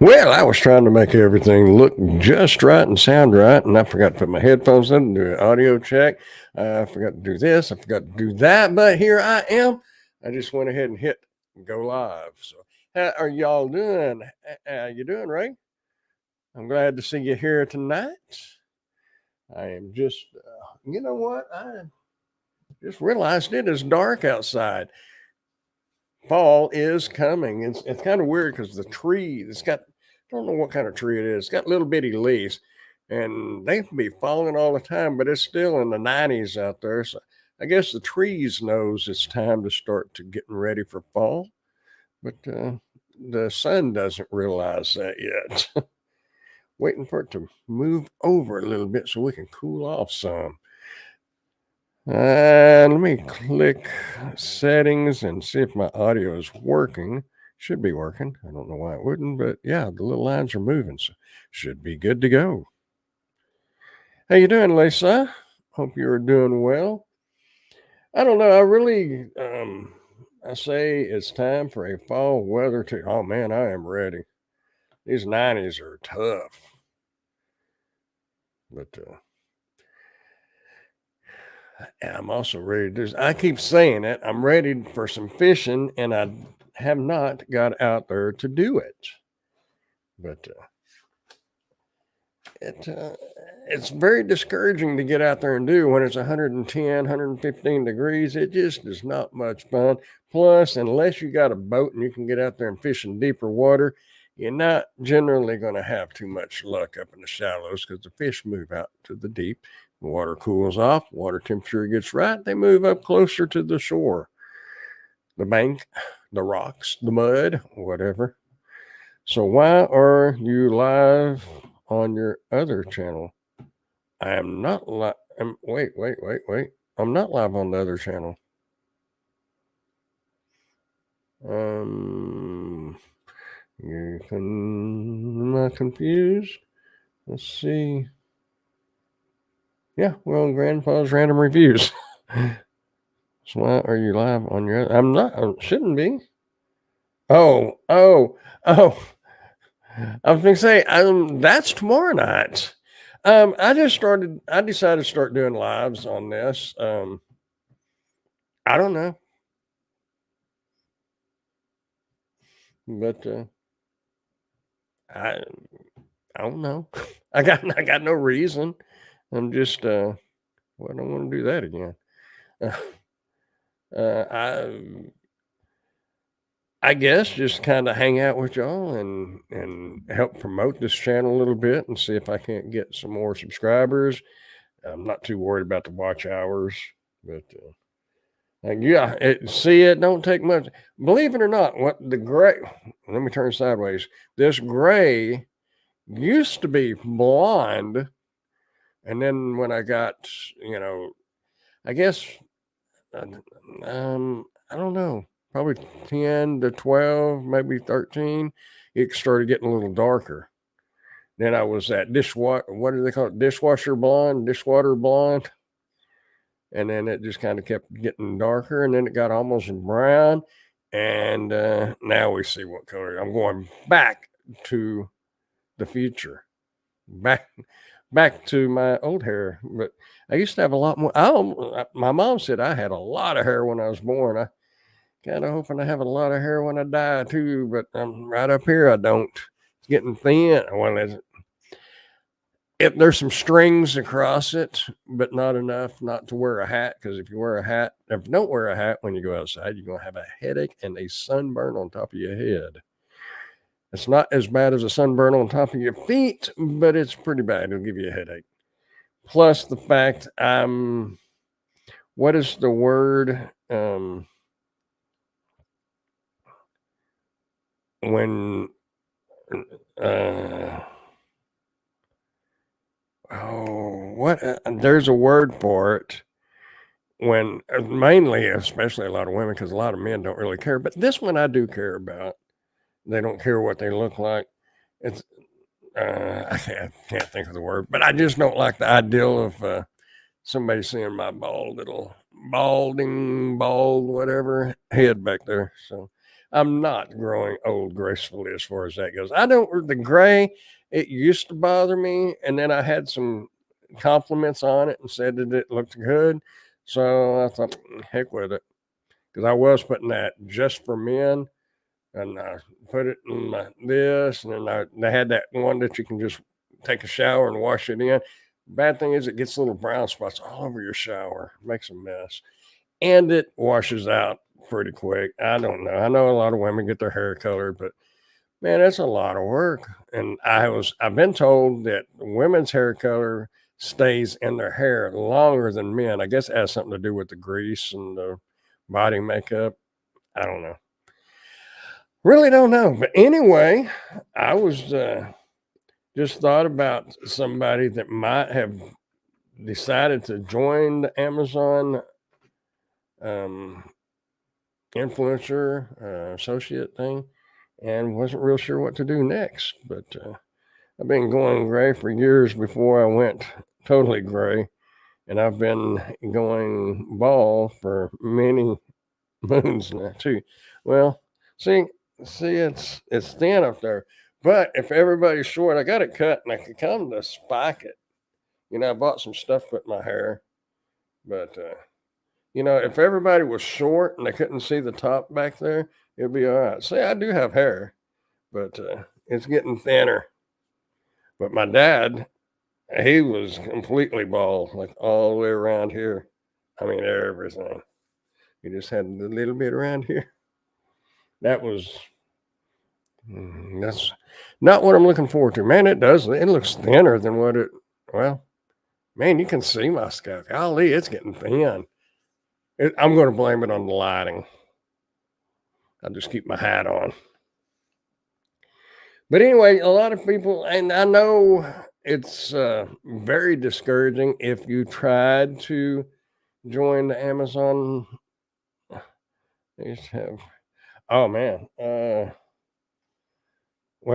Well, I was trying to make everything look just right and sound right, and I forgot to put my headphones in and do an audio check. I forgot to do this. I forgot to do that, but here I am. I just went ahead and hit go live. So, how are y'all doing? How you doing, Ray? I'm glad to see you here tonight. I am just, you know what? I just realized it is dark outside. Fall is coming. It's kind of weird because the tree, it's got, I don't know what kind of tree it is. It's got little bitty leaves and they can be falling all the time, but it's still in the 90s out there. So I guess the trees knows it's time to start to getting ready for fall, but the sun doesn't realize that yet. Waiting for it to move over a little bit so we can cool off some. Let me click settings and see if my audio is working. Should be working. I don't know why it wouldn't, but yeah, the little lines are moving, so should be good to go. How you doing, Lisa? Hope you are doing well. I don't know. I really, I say it's time for a fall weather to. Oh man, I am ready. These 90s are tough, but I'm also ready to do. I keep saying it. I'm ready for some fishing, and I have not got out there to do it. But it's very discouraging to get out there and do when it's 110, 115 degrees. It just is not much fun. Plus, unless you got a boat and you can get out there and fish in deeper water, you're not generally going to have too much luck up in the shallows because the fish move out to the deep. The water cools off, water temperature gets right, they move up closer to the shore, the bank, the rocks, the mud, whatever. So why are you live on your other channel? I am not live. Wait. I'm not live on the other channel. You can. Am I confused? Let's see. Yeah, well, Grandpa's Random Reviews. So why are you live on your other? I'm not. I shouldn't be. Oh. I was going to say, that's tomorrow night. I decided to start doing lives on this. I don't know, but I don't know. I got no reason. I'm just well, I don't want to do that again. I guess just kind of hang out with y'all and help promote this channel a little bit and see if I can't get some more subscribers. I'm not too worried about the watch hours, but yeah, it don't take much. Believe it or not, what the gray. Let me turn sideways. This gray used to be blonde, and then when I got, I guess, I don't know, probably 10 to 12, maybe 13, it started getting a little darker. Then I was that dishwater. What do they call it? Dishwater blonde. And then it just kind of kept getting darker, and then it got almost brown, and now we see what color. I'm going back to the future, back to my old hair. But I used to have a lot more. My mom said I had a lot of hair when I was born. I kind of hoping I have a lot of hair when I die too, but right up here I don't. It's getting thin. Well, there's some strings across it, but not enough not to wear a hat. Because if you don't wear a hat when you go outside, you're going to have a headache and a sunburn on top of your head. It's not as bad as a sunburn on top of your feet, but it's pretty bad. It'll give you a headache. Plus the fact, what is the word? When, there's a word for it when mainly, especially a lot of women, because a lot of men don't really care, but this one I do care about. They don't care what they look like. It's I can't think of the word, but I just don't like the ideal of somebody seeing my bald whatever head back there. So I'm not growing old gracefully as far as that goes. I don't the gray, it used to bother me, and then I had some compliments on it and said that it looked good. So I thought, heck with it. Because I was putting that just for men, and I put it in my this, and then they had that one that you can just take a shower and wash it in. Bad thing is it gets little brown spots all over your shower, makes a mess, and it washes out pretty quick. I don't know. I know a lot of women get their hair colored, but man, that's a lot of work. And I've been told that women's hair color stays in their hair longer than men. I guess it has something to do with the grease and the body makeup. I don't know. Really don't know. But anyway, I was just thought about somebody that might have decided to join the Amazon um, influencer associate thing and wasn't real sure what to do next. But I've been going gray for years before I went totally gray, and I've been going bald for many moons now too. Well, see, it's thin up there, but if everybody's short, I got it cut and I could come to spike it. I bought some stuff to put in my hair, but if everybody was short and they couldn't see the top back there, it'd be all right. See, I do have hair, but it's getting thinner. But my dad, he was completely bald, like all the way around here. I mean, everything. He just had a little bit around here. That was, that's not what I'm looking forward to. Man, it looks thinner than well, man, you can see my scalp. Golly, it's getting thin. I'm going to blame it on the lighting. I'll just keep my hat on. But anyway, a lot of people, and I know it's very discouraging if you tried to join the Amazon. Oh man. Well,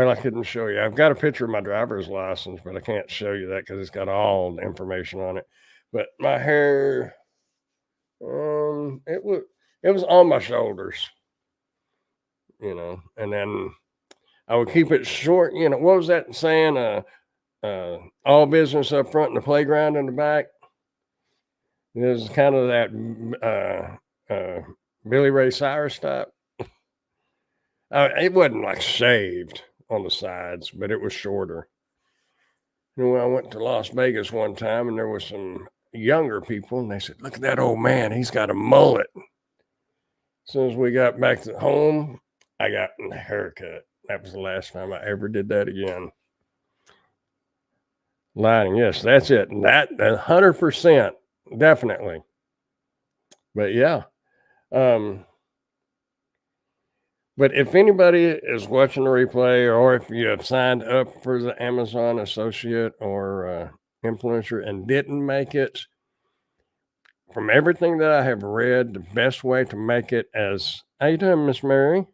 I couldn't show you. I've got a picture of my driver's license, but I can't show you that because it's got all the information on it. But my hair, it was on my shoulders, and then I would keep it short. What was that saying? All business up front and the playground in the back. There's kind of that Billy Ray Cyrus type. It wasn't like shaved on the sides, but it was shorter. When I went to Las Vegas one time, and there was some younger people, and they said, "Look at that old man. He's got a mullet." As soon as we got back to home, I got a haircut. That was the last time I ever did that again. Lighting, yes, that's it. And that 100%, definitely. But yeah. But if anybody is watching the replay, or if you have signed up for the Amazon associate or influencer and didn't make it, from everything that I have read, the best way to make it how you doing, Miss Mary?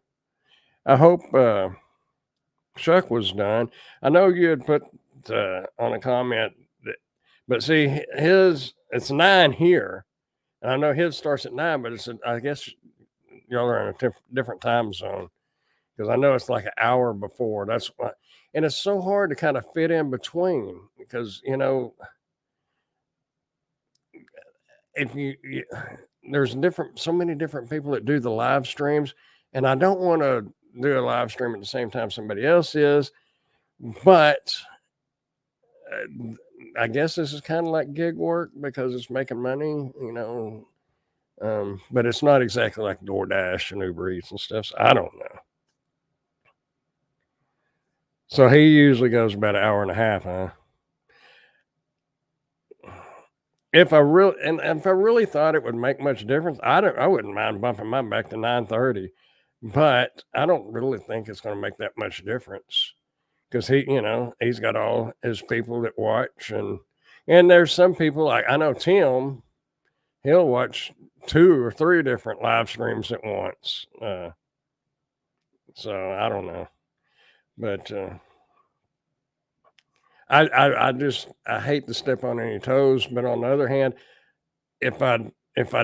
I hope Chuck was done. I know you had put on a comment but see, it's 9 here, and I know his starts at 9, but I guess y'all are in a different time zone, because I know it's like an hour before. That's why, and it's so hard to kind of fit in between, because if there's so many different people that do the live streams, and I don't want to do a live stream at the same time somebody else is, but I guess this is kind of like gig work because it's making money, but it's not exactly like DoorDash and Uber Eats and stuff. So I don't know. So he usually goes about an hour and a half, huh? If I really thought it would make much difference, I wouldn't mind bumping mine back to 9:30, but I don't really think it's going to make that much difference, because he's got all his people that watch, and there's some people, like I know Tim, he'll watch 2 or 3 different live streams at once. So I don't know, but I hate to step on any toes, but on the other hand, if I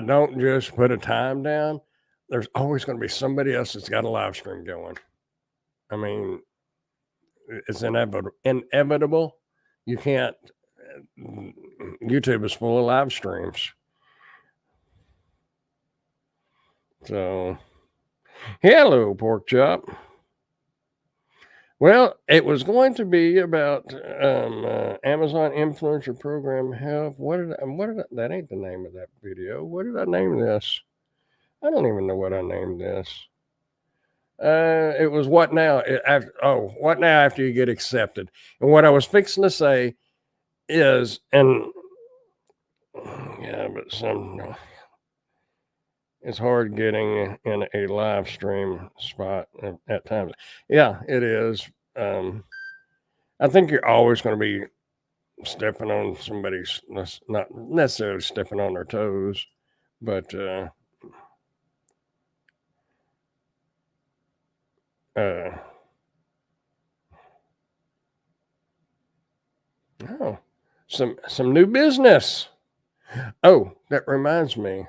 don't just put a time down, there's always going to be somebody else that's got a live stream going. I mean, it's inevitable. You can't. YouTube is full of live streams. So, hello, pork chop. Well, it was going to be about Amazon influencer program help. That ain't the name of that video. What did I name this? I don't even know what I named this. It was what now? What now after you get accepted? And what I was fixing to say is, and yeah, but it's hard getting in a live stream spot at times. Yeah, it is. I think you're always going to be stepping on somebody's, not necessarily stepping on their toes, but oh, some new business. Oh, that reminds me.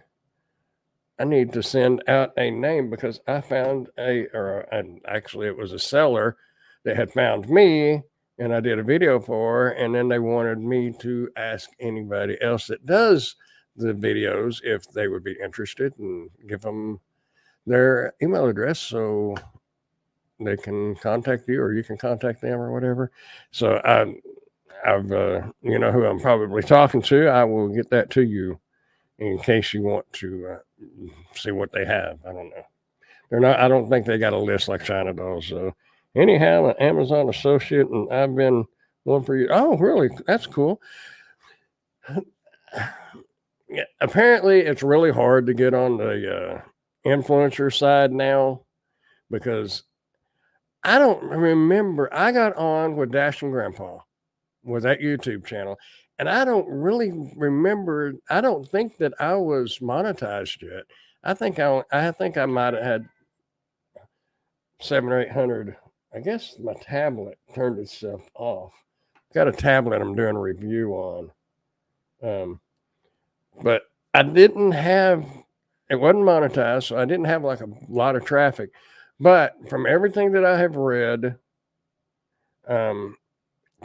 I need to send out a name because I found actually it was a seller that had found me and I did a video for, and then they wanted me to ask anybody else that does the videos if they would be interested and give them their email address so they can contact you or you can contact them or whatever. So I've you know who I'm probably talking to. I will get that to you in case you want to see what they have. I don't know. They're not. I don't think they got a list like China does. So anyhow, an Amazon associate, and I've been one for you. Oh, really? That's cool. Yeah, apparently, it's really hard to get on the influencer side now because I don't remember. I got on with Dash and Grandpa with that YouTube channel, and I don't really remember. I don't think that I was monetized yet. I think I might have had 700 or 800. I guess my tablet turned itself off. Got a tablet I'm doing a review on, but I didn't have. It wasn't monetized, so I didn't have like a lot of traffic. But from everything that I have read,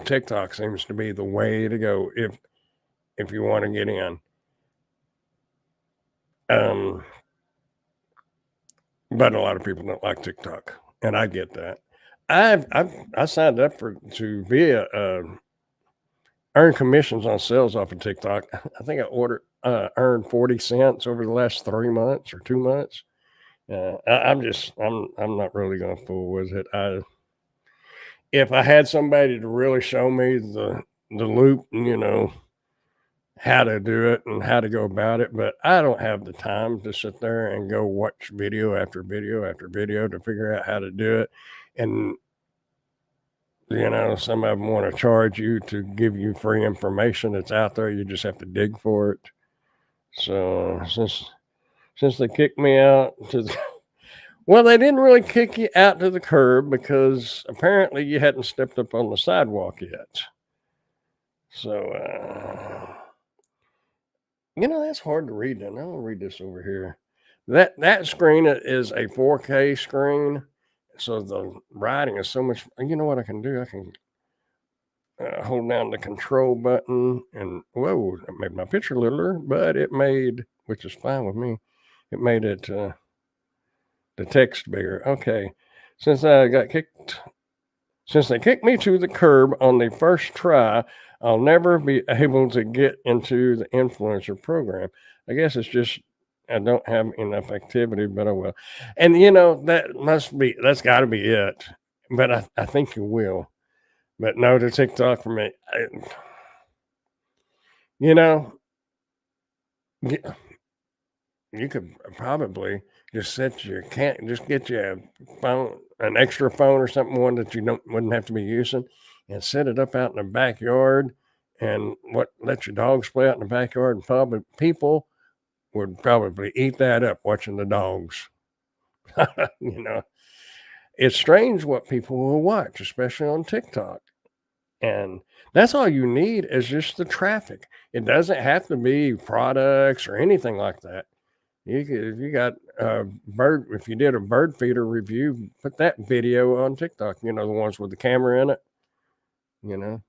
TikTok seems to be the way to go if you want to get in. But a lot of people don't like TikTok, and I get that. I signed up to be earn commissions on sales off of TikTok. I think I earned 40 cents over the last 3 months or 2 months. I'm not really going to fool with it. If I had somebody to really show me the loop, how to do it and how to go about it, but I don't have the time to sit there and go watch video after video after video to figure out how to do it. And some of them want to charge you to give you free information that's out there. You just have to dig for it. So since they kicked me out well, they didn't really kick you out to the curb because apparently you hadn't stepped up on the sidewalk yet. So that's hard to read. Then I'll read this over here. That screen is a 4K screen, so the writing is so much. You know what I can do? I can hold down the control button, and whoa, it made my picture littler, but which is fine with me. It made it the text bigger. Okay, since they kicked me to the curb on the first try, I'll never be able to get into the influencer program. I guess it's just I don't have enough activity, but I will. And that's got to be it. But I think you will. But no to TikTok for me. You could probably just get you a phone, an extra phone or something, one that you wouldn't have to be using, and set it up out in the backyard, and let your dogs play out in the backyard, and probably people would probably eat that up watching the dogs. It's strange what people will watch, especially on TikTok. And that's all you need is just the traffic. It doesn't have to be products or anything like that. If you got bird, if you did a bird feeder review, put that video on TikTok, the ones with the camera in it, you know,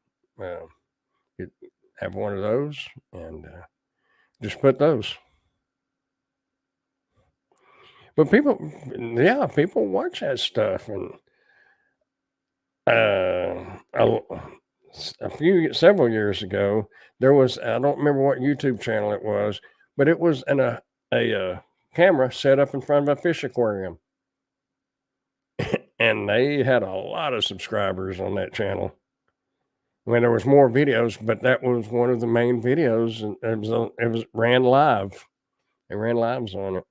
you have one of those and just put those. But people watch that stuff. And several years ago, there was, I don't remember what YouTube channel it was, but it was in a camera set up in front of a fish aquarium. And they had a lot of subscribers on that channel. I mean, there was more videos, but that was one of the main videos, and it was ran live. They ran lives on it.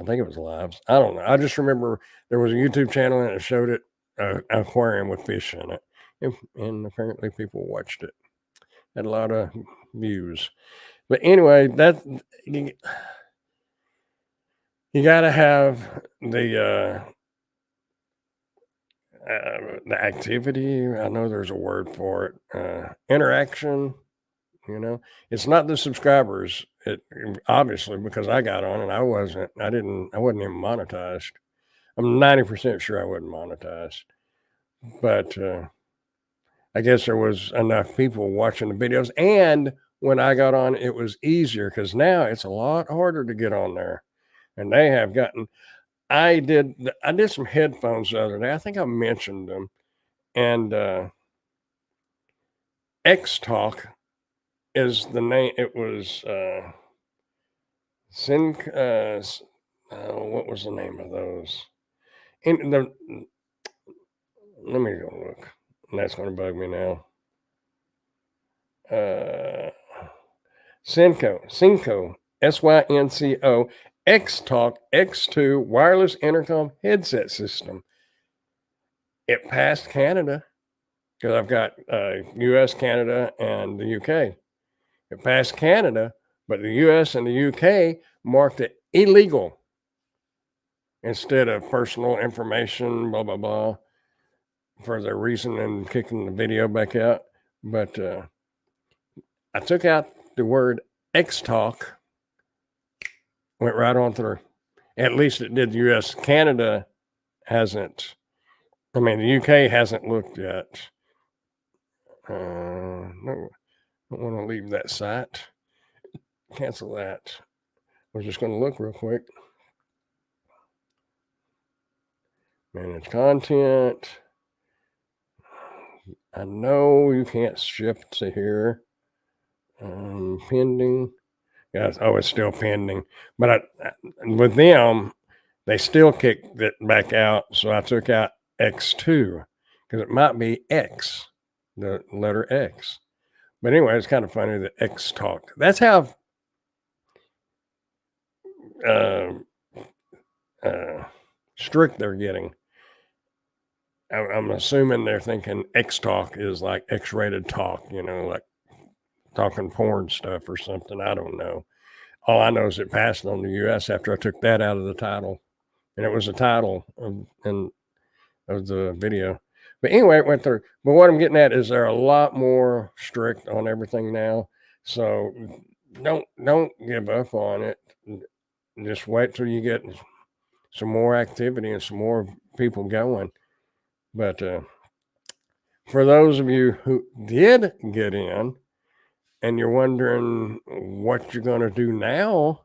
I think it was lives. I don't know. I just remember there was a YouTube channel and it showed it, an aquarium with fish in it, and apparently people watched it. Had a lot of views. But anyway, that you got to have the activity. I know there's a word for it. Interaction. It's not the subscribers. It obviously, because I got on and I wasn't even monetized. I'm 90% sure I wasn't monetized, but I guess there was enough people watching the videos. And when I got on, it was easier because now it's a lot harder to get on there. And they have gotten. I did some headphones the other day. I think I mentioned them, and X Talk is the name. It was what was the name of those? Let me go look. And that's going to bug me now. Synco, SYNCO, X Talk X2 wireless intercom headset system. It passed Canada because I've got US, Canada, and the UK. It passed Canada, but the US and the UK marked it illegal instead of personal information, blah, blah, blah, for their reason and kicking the video back out. But I took out the word X Talk, went right on through. At least it did the US. Canada hasn't. I mean, the UK hasn't looked yet. No, I don't want to leave that site. Cancel that. We're just going to look real quick. Manage content. I know you can't ship to here. Pending. Yeah, it's still pending. But with them, they still kicked it back out. So I took out X2 because it might be X, the letter X. But anyway, it's kind of funny that X Talk. That's how strict they're getting. I'm assuming they're thinking X Talk is like X-rated talk, like talking porn stuff or something. I don't know. All I know is it passed on the US after I took that out of the title. And it was the title of the video. But anyway, it went through. But what I'm getting at is they're a lot more strict on everything now. So don't give up on it. Just wait till you get some more activity and some more people going. But for those of you who did get in and you're wondering what you're going to do now,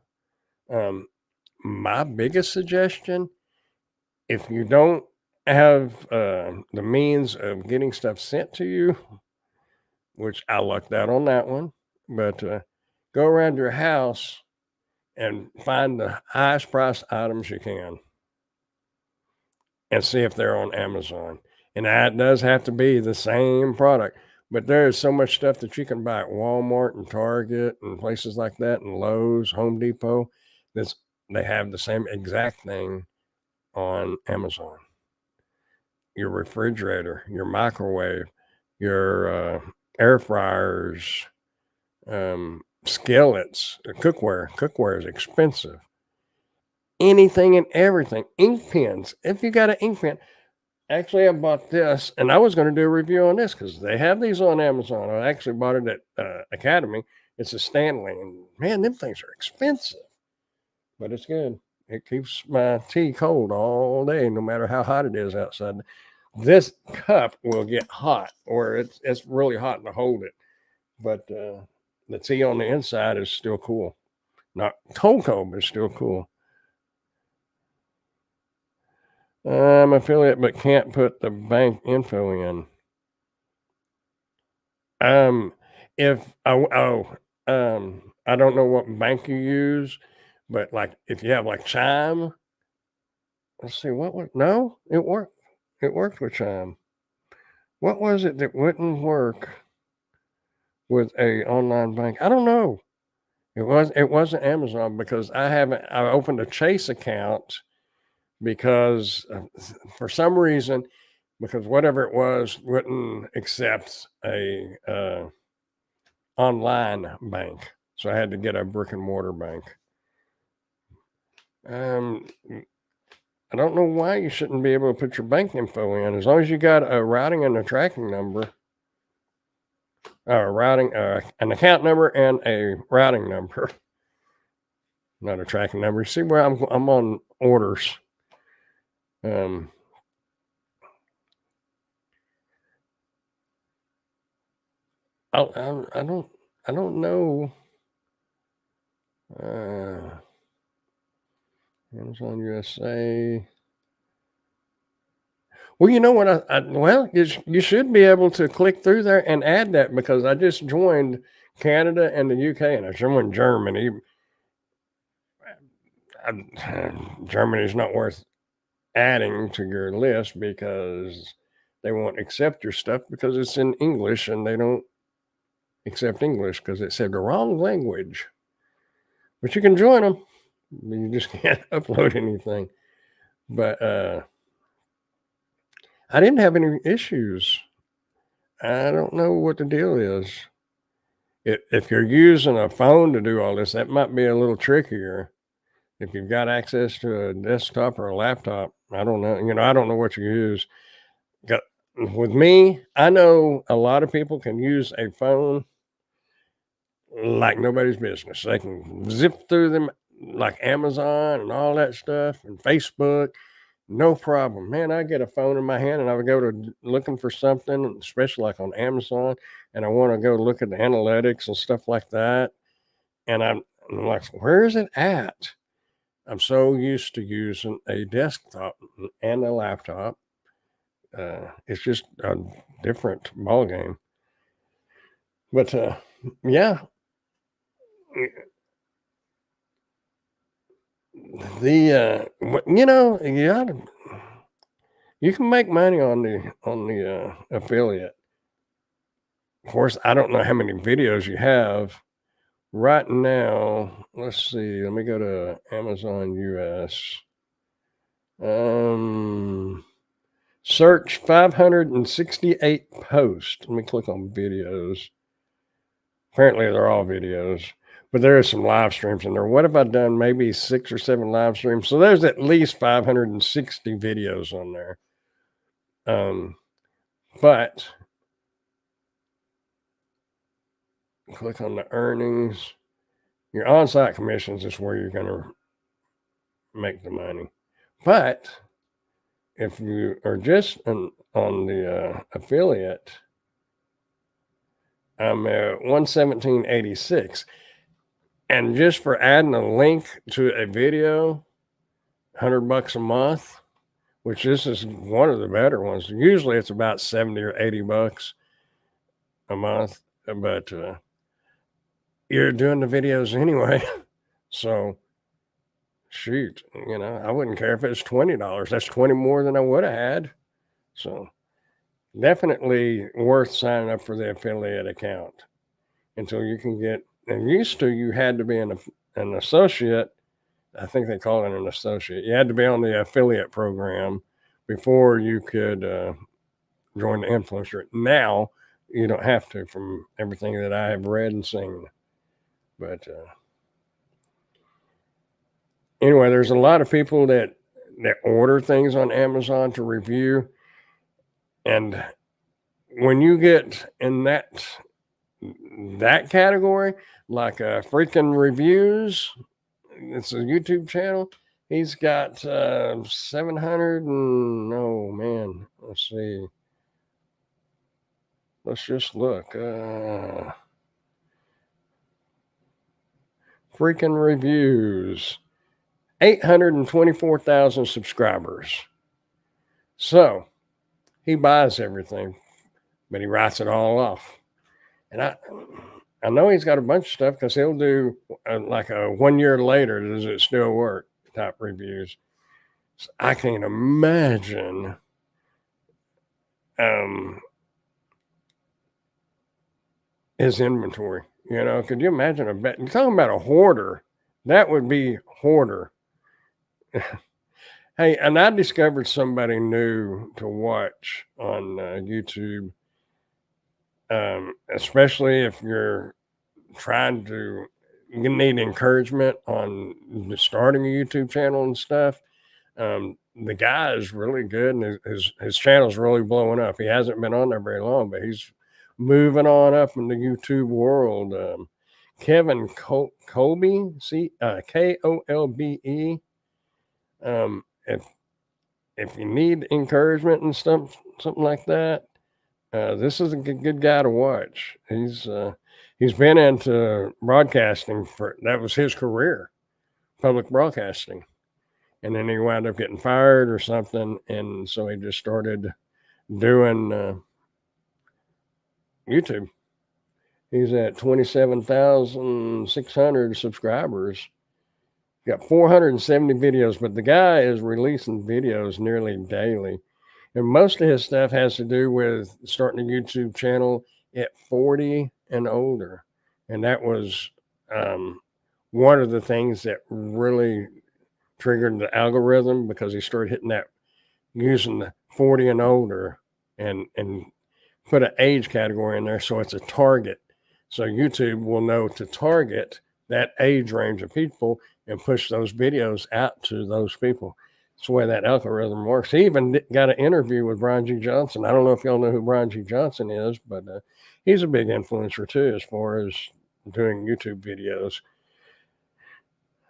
my biggest suggestion, if you don't have the means of getting stuff sent to you, which I lucked out on that one, but go around your house and find the highest price items you can and see if they're on Amazon. And that does have to be the same product, but there is so much stuff that you can buy at Walmart and Target and places like that, and Lowe's, Home Depot, they have the same exact thing on Amazon. Your refrigerator, your microwave, your air fryers, skillets, cookware. Cookware is expensive. Anything and everything. Ink pens. If you got an ink pen. Actually, I bought this, and I was going to do a review on this because they have these on Amazon. I actually bought it at Academy. It's a Stanley, and man, them things are expensive, but it's good. It keeps my tea cold all day, no matter how hot it is outside. This cup will get hot, or it's really hot to hold it, but the tea on the inside is still cool. Not cold, but still cool. I'm affiliate, but can't put the bank info in. If I don't know what bank you use, but like if you have like Chime, let's see what was no, it worked. It worked with Chime. What was it that wouldn't work with a online bank? I don't know. It wasn't Amazon because I opened a Chase account because for some reason, because whatever it was wouldn't accept a online bank. So I had to get a brick and mortar bank. I don't know why you shouldn't be able to put your bank info in. As long as you got a routing and a tracking number, an account number and a routing number, not a tracking number. See where I'm on orders. I don't know. Amazon USA. Well, you know what? You should be able to click through there and add that because I just joined Canada and the UK, and I joined Germany. Germany's not worth adding to your list because they won't accept your stuff because it's in English, and they don't accept English because it said the wrong language. But you can join them. You just can't upload anything. But I didn't have any issues. I don't know what the deal is. If you're using a phone to do all this, that might be a little trickier. If you've got access to a desktop or a laptop, I don't know. I don't know what you use. With me, I know a lot of people can use a phone like nobody's business. They can zip through them like Amazon and all that stuff and Facebook. No problem, man. I get a phone in my hand and I would go to looking for something, especially like on Amazon, and I want to go look at the analytics and stuff like that. And I'm like, where is it at? I'm so used to using a desktop and a laptop. It's just a different ball game. But yeah, you can make money on the affiliate. Of course, I don't know how many videos you have right now. Let's see. Let me go to Amazon US. Search 568 posts. Let me click on videos. Apparently, they're all videos, but there are some live streams in there. What have I done? Maybe 6 or 7 live streams. So there's at least 560 videos on there. But click on the earnings. Your on-site commissions is where you're going to make the money. But if you are just on the affiliate, I'm at 117.86, and just for adding a link to a video, $100 a month, which this is one of the better ones. Usually it's about 70 or 80 bucks a month, but you're doing the videos anyway. So shoot, I wouldn't care if it's $20. That's 20 more than I would have had. So definitely worth signing up for the affiliate account until you can get, and used to, you had to be an associate. I think they call it an associate. You had to be on the affiliate program before you could join the influencer. Now you don't have to, from everything that I have read and seen. But anyway, there's a lot of people that order things on Amazon to review, and when you get in that category, like freaking reviews, it's a YouTube channel. He's got 700 and oh man, let's see. Let's just look. Freaking reviews. 824,000 subscribers. So he buys everything, but he writes it all off. And I know he's got a bunch of stuff because he'll do like a 1 year later, does it still work type reviews. So I can't imagine his inventory. You know, could you imagine you're talking about a hoarder? That would be hoarder. Hey, and I discovered somebody new to watch on YouTube, especially if you're trying to, you need encouragement on starting a YouTube channel and stuff. The guy is really good, and his channel's really blowing up. He hasn't been on there very long, but he's moving on up in the YouTube world. Kevin Kolbe, Kolbe. If you need encouragement and stuff, something like that, this is a good guy to watch. He's been into broadcasting that was his career, public broadcasting. And then he wound up getting fired or something. And so he just started doing YouTube. He's at 27,600 subscribers. Got 470 videos, but the guy is releasing videos nearly daily. And most of his stuff has to do with starting a YouTube channel at 40 and older. And that was one of the things that really triggered the algorithm, because he started hitting that, using the 40 and older and put an age category in there. So it's a target. So YouTube will know to target that age range of people and push those videos out to those people. That's the way that algorithm works. He even got an interview with Brian G. Johnson. I don't know if y'all know who Brian G. Johnson is, but he's a big influencer too, as far as doing YouTube videos.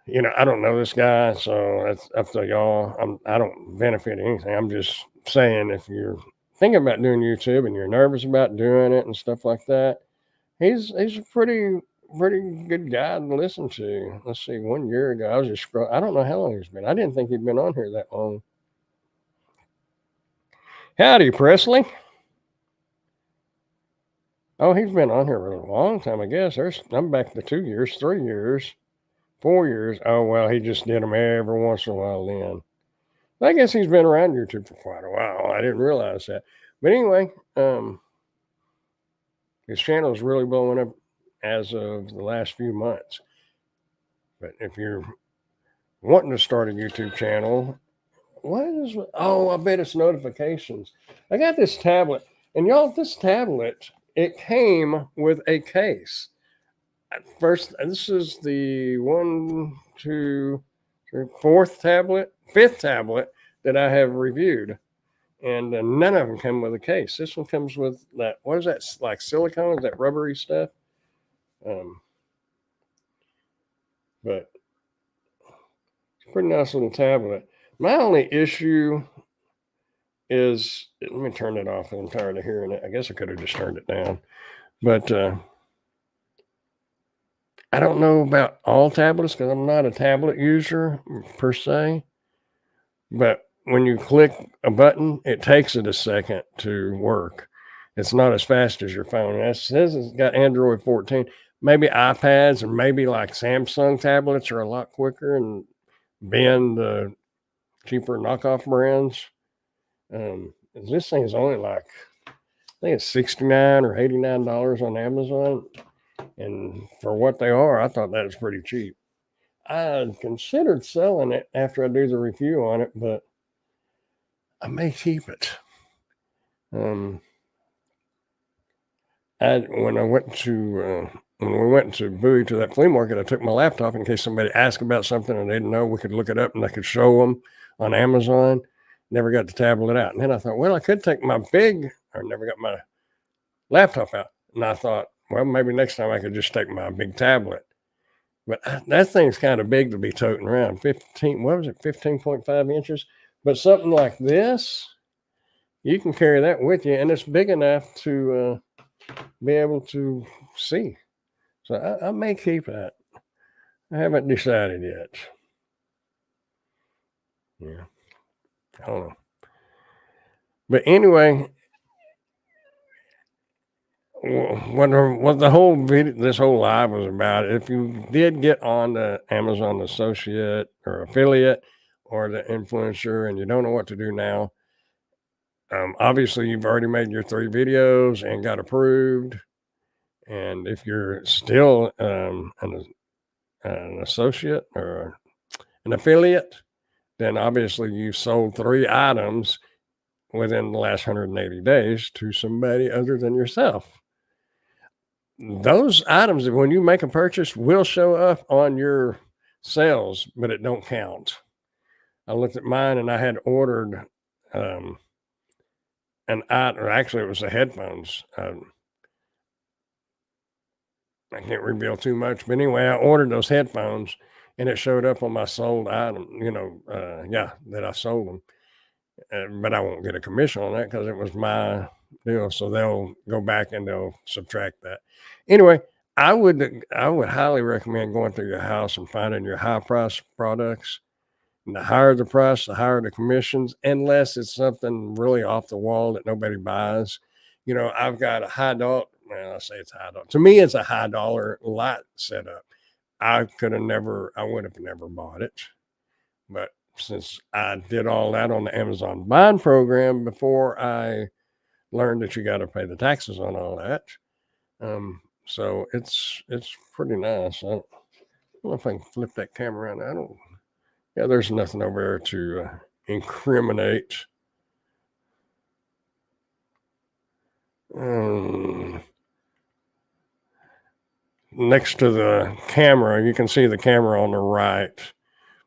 You know, I don't know this guy, so that's up to y'all. I don't benefit anything. I'm just saying, if you're thinking about doing YouTube and you're nervous about doing it and stuff like that, he's a pretty good guy to listen to. Let's see, 1 year ago, I was just scrolling. I don't know how long he's been. I didn't think he'd been on here that long. Howdy, Presley. Oh, he's been on here for a long time, I guess. I'm back to 2 years, 3 years, 4 years. Oh, well, he just did them every once in a while then. I guess he's been around YouTube for quite a while. I didn't realize that. But anyway, his channel is really blowing up as of the last few months. But if you're wanting to start a YouTube channel, I bet it's notifications. I got this tablet, and y'all, this tablet, it came with a case. First, this is the fifth tablet that I have reviewed, and none of them come with a case. This one comes with that. What is that? Like silicone? Is that rubbery stuff? But it's a pretty nice little tablet. My only issue is, let me turn it off. I'm tired of hearing it. I guess I could have just turned it down, but I don't know about all tablets because I'm not a tablet user per se. But when you click a button, it takes it a second to work. It's not as fast as your phone. It says it's got Android 14. Maybe iPads and maybe like Samsung tablets are a lot quicker and bend the cheaper knockoff brands. This thing is only like, I think it's $69 or $89 on Amazon. And for what they are, I thought that was pretty cheap. I considered selling it after I do the review on it, but I may keep it. When we went to Bowie to that flea market, I took my laptop in case somebody asked about something and they didn't know. We could look it up and I could show them on Amazon. Never got the tablet out. And then I thought, well, I could take never got my laptop out. And I thought, well, maybe next time I could just take my big tablet. But that thing's kind of big to be toting around. 15.5 inches. But something like this, you can carry that with you, and it's big enough to be able to see. So I may keep that. I haven't decided yet. Yeah, I don't know. But anyway, what the whole video, this whole live was about, if you did get on the Amazon associate or affiliate or the influencer and you don't know what to do now, obviously you've already made your 3 videos and got approved. And if you're still an associate or an affiliate, then obviously you sold 3 items within the last 180 days to somebody other than yourself. Those items, when you make a purchase, will show up on your sales, but it don't count. I looked at mine and I had ordered an item, or actually it was the headphones. I can't reveal too much, but anyway, I ordered those headphones and it showed up on my sold item, that I sold them. But I won't get a commission on that because it was my deal. So they'll go back and they'll subtract that. Anyway, I would highly recommend going through your house and finding your high price products. And the higher the price, the higher the commissions, unless it's something really off the wall that nobody buys. I've got a high dollar. Well, I say it's high dollar. To me, it's a high dollar light setup. I would have never bought it. But since I did all that on the Amazon buying program before I learned that you got to pay the taxes on all that. So it's pretty nice. I don't know if I can flip that camera around. There's nothing over there to incriminate. Next to the camera, you can see the camera on the right.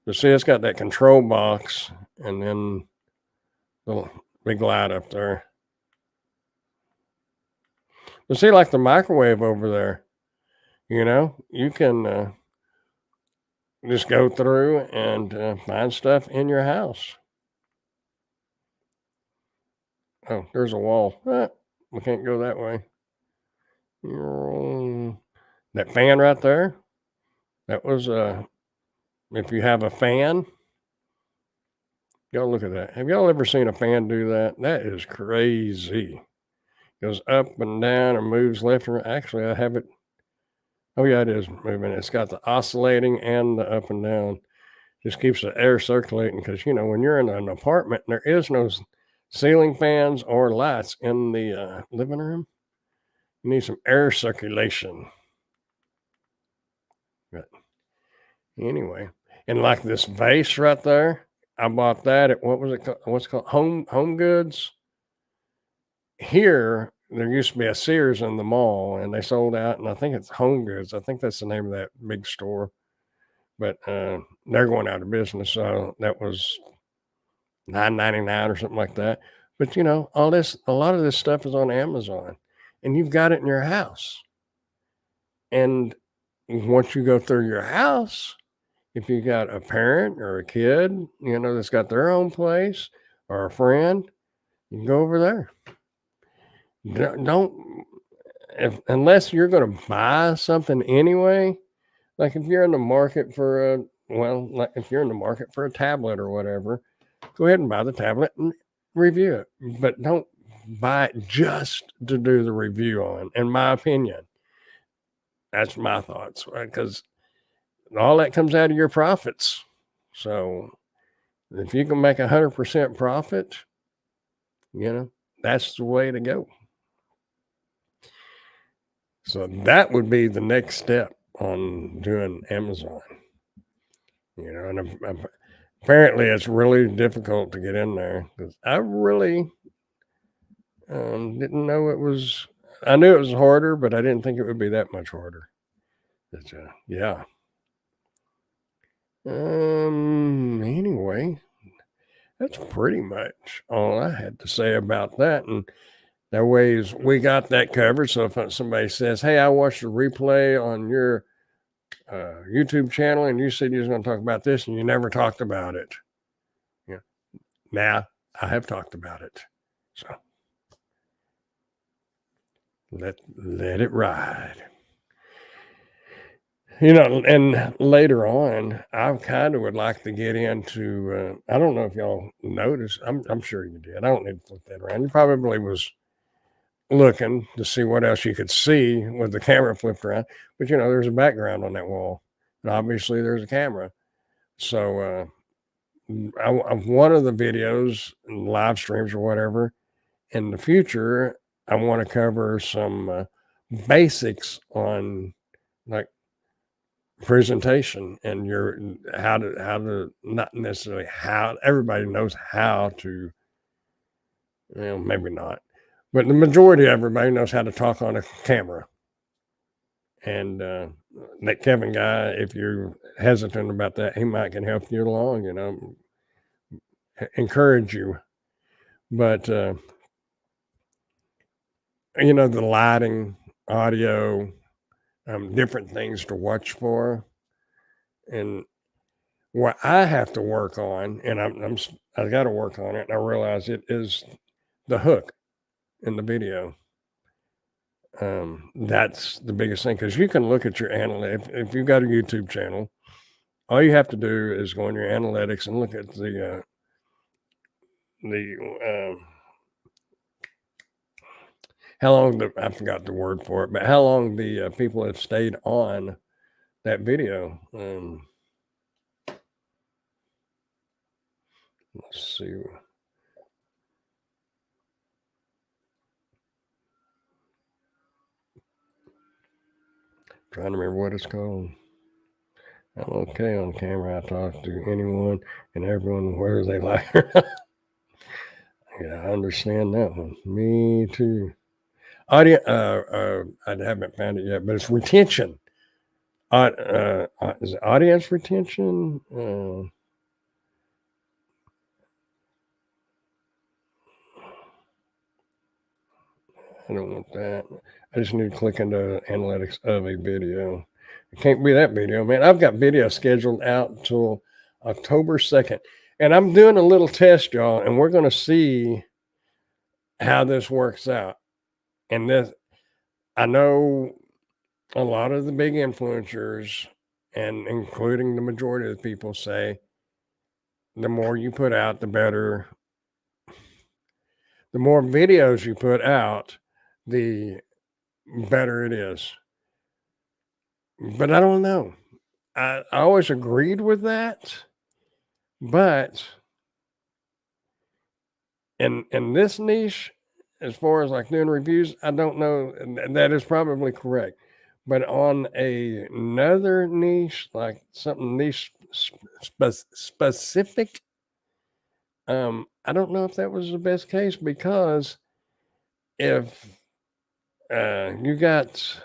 But see, it's got that control box and then the big light up there. But see, like the microwave over there, you can just go through and find stuff in your house. Oh, there's a wall. We can't go that way. That fan right there, that was if you have a fan, y'all look at that. Have y'all ever seen a fan do that? That is crazy. Goes up and down and moves left and right. Actually, I have it. Oh yeah, it is moving. It's got the oscillating and the up and down. Just keeps the air circulating because when you're in an apartment, there is no ceiling fans or lights in the living room. You need some air circulation. But anyway, and like this vase right there, I bought that at what was it called? What's it called? Home Goods. Here, there used to be a Sears in the mall, and they sold out. And I think it's Home Goods. I think that's the name of that big store. But they're going out of business, so that was $9.99 or something like that. But a lot of this stuff is on Amazon, and you've got it in your house. And once you go through your house, if you got a parent or a kid, that's got their own place or a friend, you can go over there. Unless you're going to buy something anyway, like if you're in the market for a tablet or whatever, go ahead and buy the tablet and review it. But don't buy it just to do the review on, in my opinion. That's my thoughts, because all that comes out of your profits. So if you can make 100% profit, that's the way to go. So that would be the next step on doing Amazon. And apparently it's really difficult to get in there, because I really didn't know it was. I knew it was harder, but I didn't think it would be that much harder. But yeah. Anyway, that's pretty much all I had to say about that. And that way we got that covered. So if somebody says, "Hey, I watched the replay on your YouTube channel and you said you was going to talk about this and you never talked about it. Yeah. Now I have talked about it. So let it ride. You know, and later on, I kind of would like to get into. I don't know if y'all noticed. I'm sure you did. I don't need to flip that around. You probably was looking to see what else you could see with the camera flipped around. But you know, there's a background on that wall, and obviously there's a camera. So one of the videos, live streams or whatever, in the future, I want to cover some basics on like presentation and your how to not necessarily how everybody knows how to, well, maybe not, but the majority of everybody knows how to talk on a camera. And that Kevin guy, if you're hesitant about that, he might can help you along, you know, encourage you. But you know, the lighting, audio, different things to watch for, and what I have to work on, and I got to work on it. And I realize it is the hook in the video. That's the biggest thing because you can look at your analytics. If you've got a YouTube channel, all you have to do is go in your analytics and look at the how long I forgot the word for it, but how long the people have stayed on that video. Let's see. Trying to remember what it's called. I'm okay on camera. I talk to anyone and everyone where they like. Yeah, I understand that one. Me too. Audio. I haven't found it yet, but it's retention. Is it audience retention? I don't want that. I just need to click into analytics of a video. It can't be that video, man. I've got video scheduled out till October 2nd. And I'm doing a little test, y'all, and we're going to see how this works out. And this, I know a lot of the big influencers, and including the majority of the people, say the more you put out, the better. The more videos you put out, the better it is. But I don't know. I always agreed with that, but in this niche, as far as like doing reviews, I don't know. And that is probably correct. But on another niche, like something niche specific, I don't know if that was the best case because if you got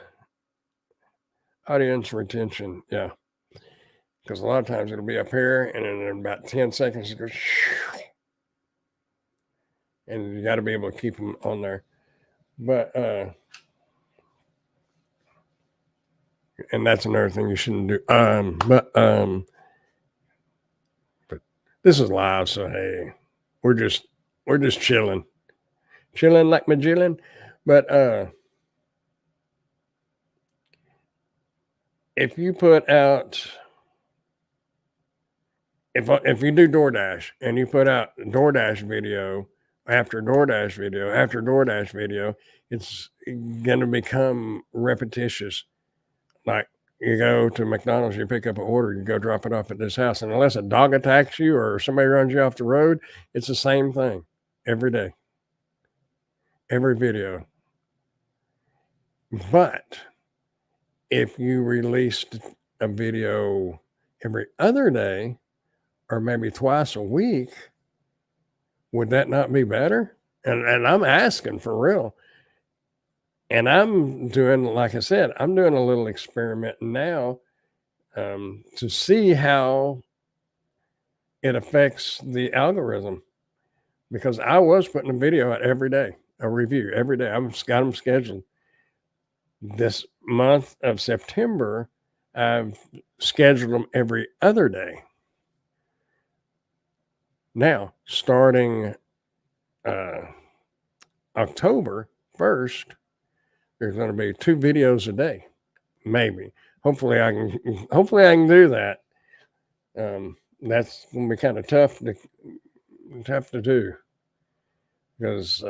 audience retention, yeah, because a lot of times it'll be up here and then in about 10 seconds it goes, and you got to be able to keep them on there. But and that's another thing you shouldn't do. But this is live, so hey, we're just chilling like Magellan. But if you put out, if you do DoorDash and you put out DoorDash video after DoorDash video after DoorDash video, it's going to become repetitious. Like you go to McDonald's, you pick up an order, you go drop it off at this house, and unless a dog attacks you or somebody runs you off the road, it's the same thing every day, every video. But if you released a video every other day or maybe twice a week, would that not be better? And I'm asking for real. And I'm doing, like I said, I'm doing a little experiment now to see how it affects the algorithm, because I was putting a video out every day, a review every day. I've got them scheduled. This month of September, I've scheduled them every other day. Now, starting October 1st, there's going to be 2 videos a day, maybe. Hopefully, I can. Hopefully, I can do that. That's going to be kind of tough to do because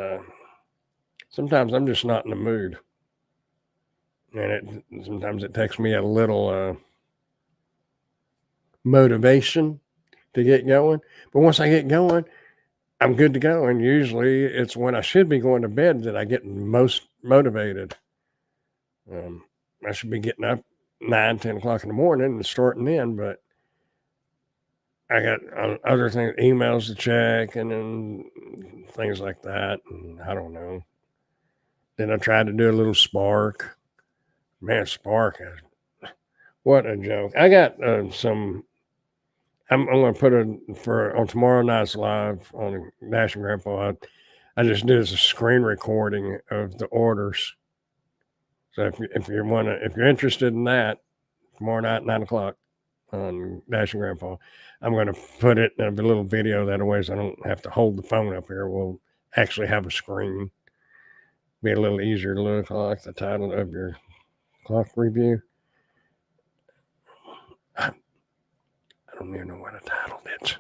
sometimes I'm just not in the mood, and sometimes it takes me a little motivation to get going. But once I get going, I'm good to go. And usually, it's when I should be going to bed that I get most motivated. I should be getting up 9, 10 o'clock in the morning and starting then, but I got other things, emails to check, and then things like that. And I don't know. Then I tried to do a little Spark. Man, Spark, what a joke! I got some. I'm going to put it on tomorrow night's live on Dash and Grandpa. I just did a screen recording of the orders. So if you're interested in that, tomorrow night 9 o'clock on Dash and Grandpa, I'm going to put it in a little video. That way, so I don't have to hold the phone up here. We'll actually have a screen. Be a little easier to look like the title of your clock review. I don't even know what I titled it.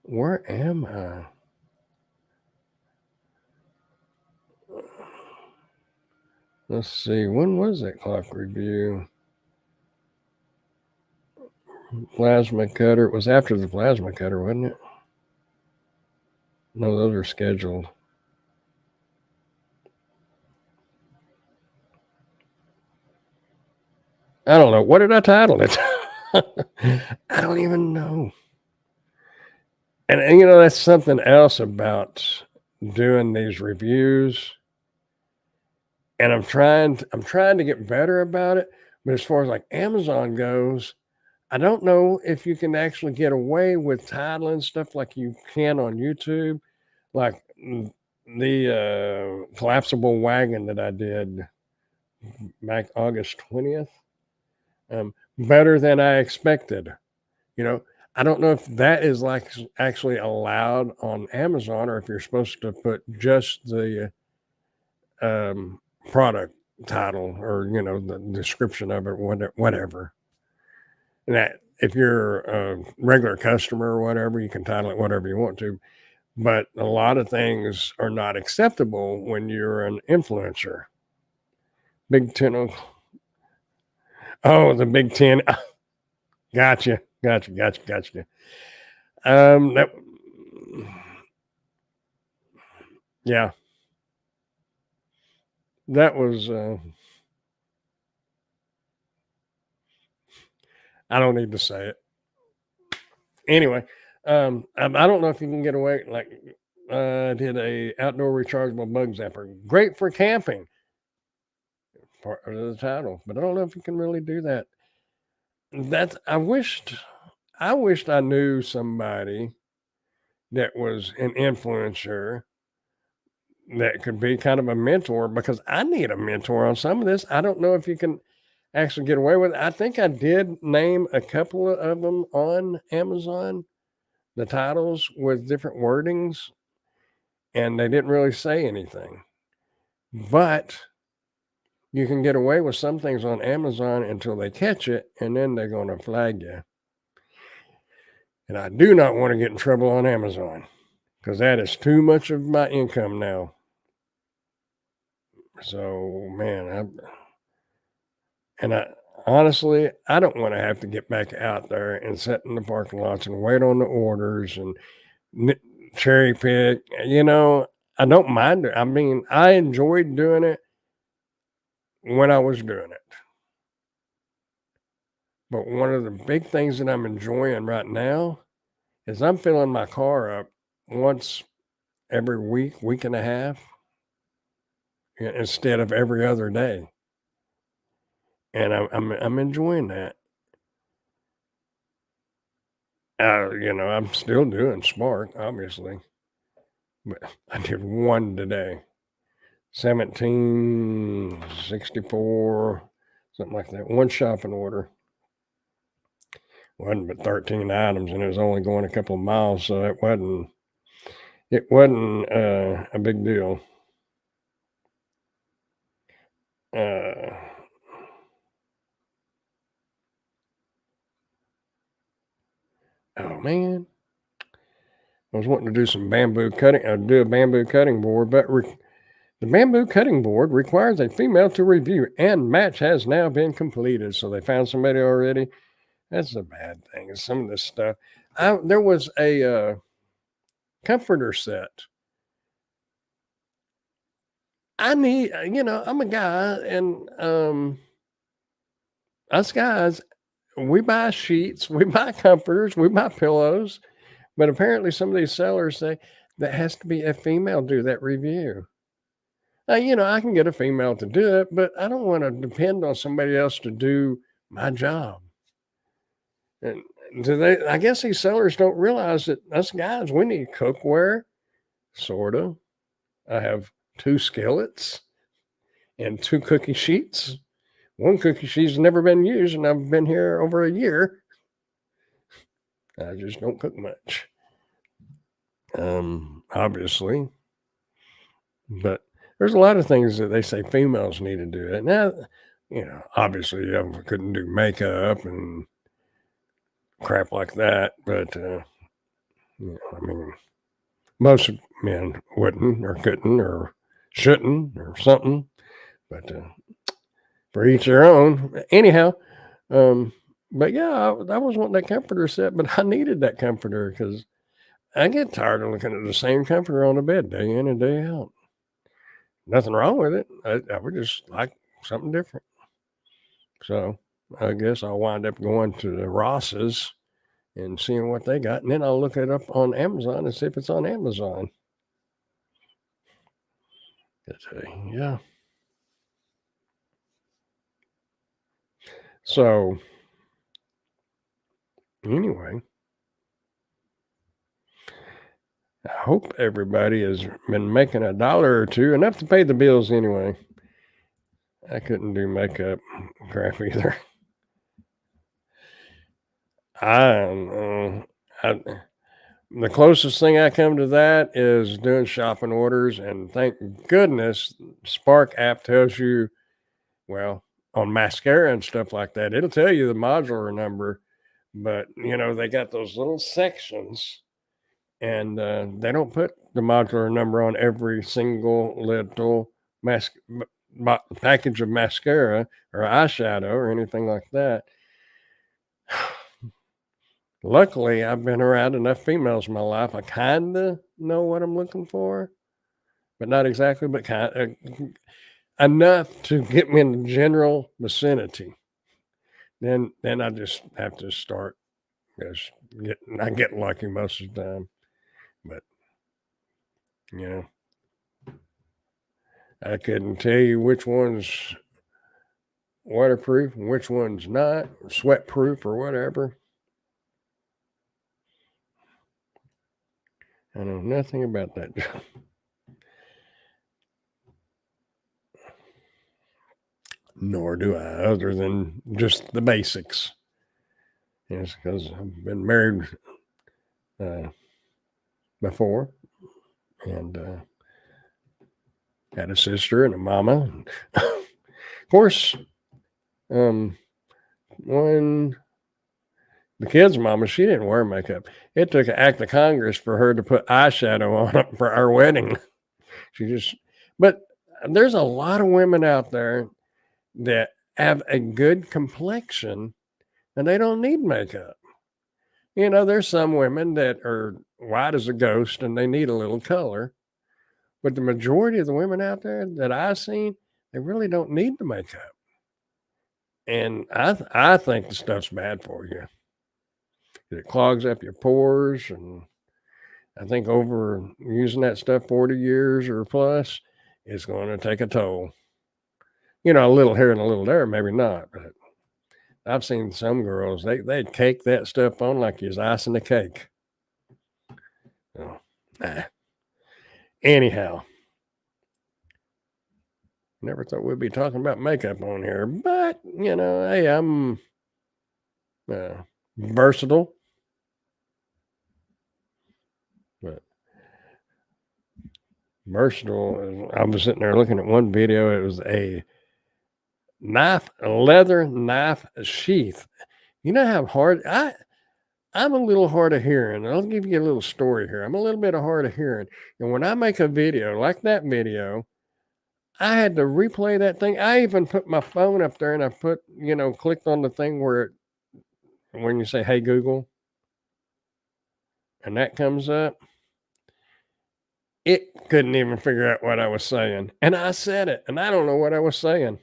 Where am I? Let's see. When was that clock review? Plasma cutter. It was after the plasma cutter, wasn't it? No, those are scheduled. I don't know. What did I title it? I don't even know. And that's something else about doing these reviews. And I'm trying to get better about it. But as far as like Amazon goes, I don't know if you can actually get away with titling stuff like you can on YouTube, like the collapsible wagon that I did back August 20th. Better than I expected. I don't know if that is like actually allowed on Amazon or if you're supposed to put just the product title or the description of it, whatever. And that if you're a regular customer or whatever, you can title it whatever you want to. But a lot of things are not acceptable when you're an influencer. Big 10. Oh, the Big 10. Gotcha. That. Yeah. That was. I don't need to say it. Anyway, I don't know if you can get away. Like, I did a outdoor rechargeable bug zapper. Great for camping. Part of the title, but I don't know if you can really do that. I wished I knew somebody that was an influencer that could be kind of a mentor because I need a mentor on some of this. I don't know if you can actually get away with it. I think I did name a couple of them on Amazon, the titles with different wordings, and they didn't really say anything. But you can get away with some things on Amazon until they catch it, and then they're going to flag you. And I do not want to get in trouble on Amazon because that is too much of my income now. So, man, honestly, I don't want to have to get back out there and sit in the parking lots and wait on the orders and cherry pick. I don't mind it. I mean, I enjoyed doing it when I was doing it. But one of the big things that I'm enjoying right now is I'm filling my car up once every week and a half, instead of every other day. And I'm enjoying that. I'm still doing Spark, obviously, but I did one today. 1764, something like that. One shopping order. Wasn't but 13 items, and it was only going a couple of miles, so it wasn't a big deal. Oh man, I was wanting to do some bamboo cutting. Do a bamboo cutting board, but the bamboo cutting board requires a female to review, and match has now been completed. So they found somebody already. That's a bad thing. Some of this stuff. There was a comforter set. I need, I'm a guy, and us guys, we buy sheets, we buy comforters, we buy pillows, but apparently some of these sellers say that has to be a female do that review. I can get a female to do it, but I don't want to depend on somebody else to do my job. And I guess these sellers don't realize that us guys, we need cookware, sort of. I have 2 skillets and 2 cookie sheets. One cookie sheet's never been used, and I've been here over a year. I just don't cook much. Obviously. But there's a lot of things that they say females need to do it. Now, obviously I couldn't do makeup and crap like that, but most men wouldn't or couldn't or shouldn't or something. But for each their own. Anyhow, but yeah, I was wanting that comforter set, but I needed that comforter because I get tired of looking at the same comforter on the bed day in and day out. Nothing wrong with it. I would just like something different. So I guess I'll wind up going to the Ross's and seeing what they got, and then I'll look it up on Amazon and see if it's on Amazon. Yeah. So anyway, I hope everybody has been making $1 or $2, enough to pay the bills anyway. I couldn't do makeup crap either. The closest thing I come to that is doing shopping orders, and thank goodness Spark app tells you, well, on mascara and stuff like that, it'll tell you the modular number, but they got those little sections, and they don't put the modular number on every single little package of mascara or eyeshadow or anything like that. Luckily, I've been around enough females in my life. I kind of know what I'm looking for, but not exactly, but kind of enough to get me in the general vicinity. Then I just have to start. I get lucky most of the time, but I couldn't tell you which one's waterproof and which one's not, or sweat proof or whatever. I know nothing about that. Nor do I, other than just the basics. Yes, because I've been married before, and had a sister and a mama. Of course, when the kid's mama, she didn't wear makeup. It took an act of Congress for her to put eyeshadow on it for our wedding. But there's a lot of women out there that have a good complexion and they don't need makeup. There's some women that are white as a ghost and they need a little color. But the majority of the women out there that I've seen, they really don't need the makeup. And I think the stuff's bad for you. It clogs up your pores, and I think over using that stuff 40 years or plus, it's going to take a toll. A little here and a little there, maybe not, but I've seen some girls, they'd cake that stuff on like it's icing the cake. Oh, nah. Anyhow, Never thought we'd be talking about makeup on here, but hey, I'm versatile. But versatile. I was sitting there looking at one video. It was a leather knife sheath. You know how hard I'm a little hard of hearing. I'll give you a little story here. I'm a little bit hard of hearing, and when I make a video like that video, I had to replay that thing. I even put my phone up there and I clicked on the thing where when you say, "Hey Google," and that comes up, it couldn't even figure out what I was saying. And I said it, and I don't know what I was saying.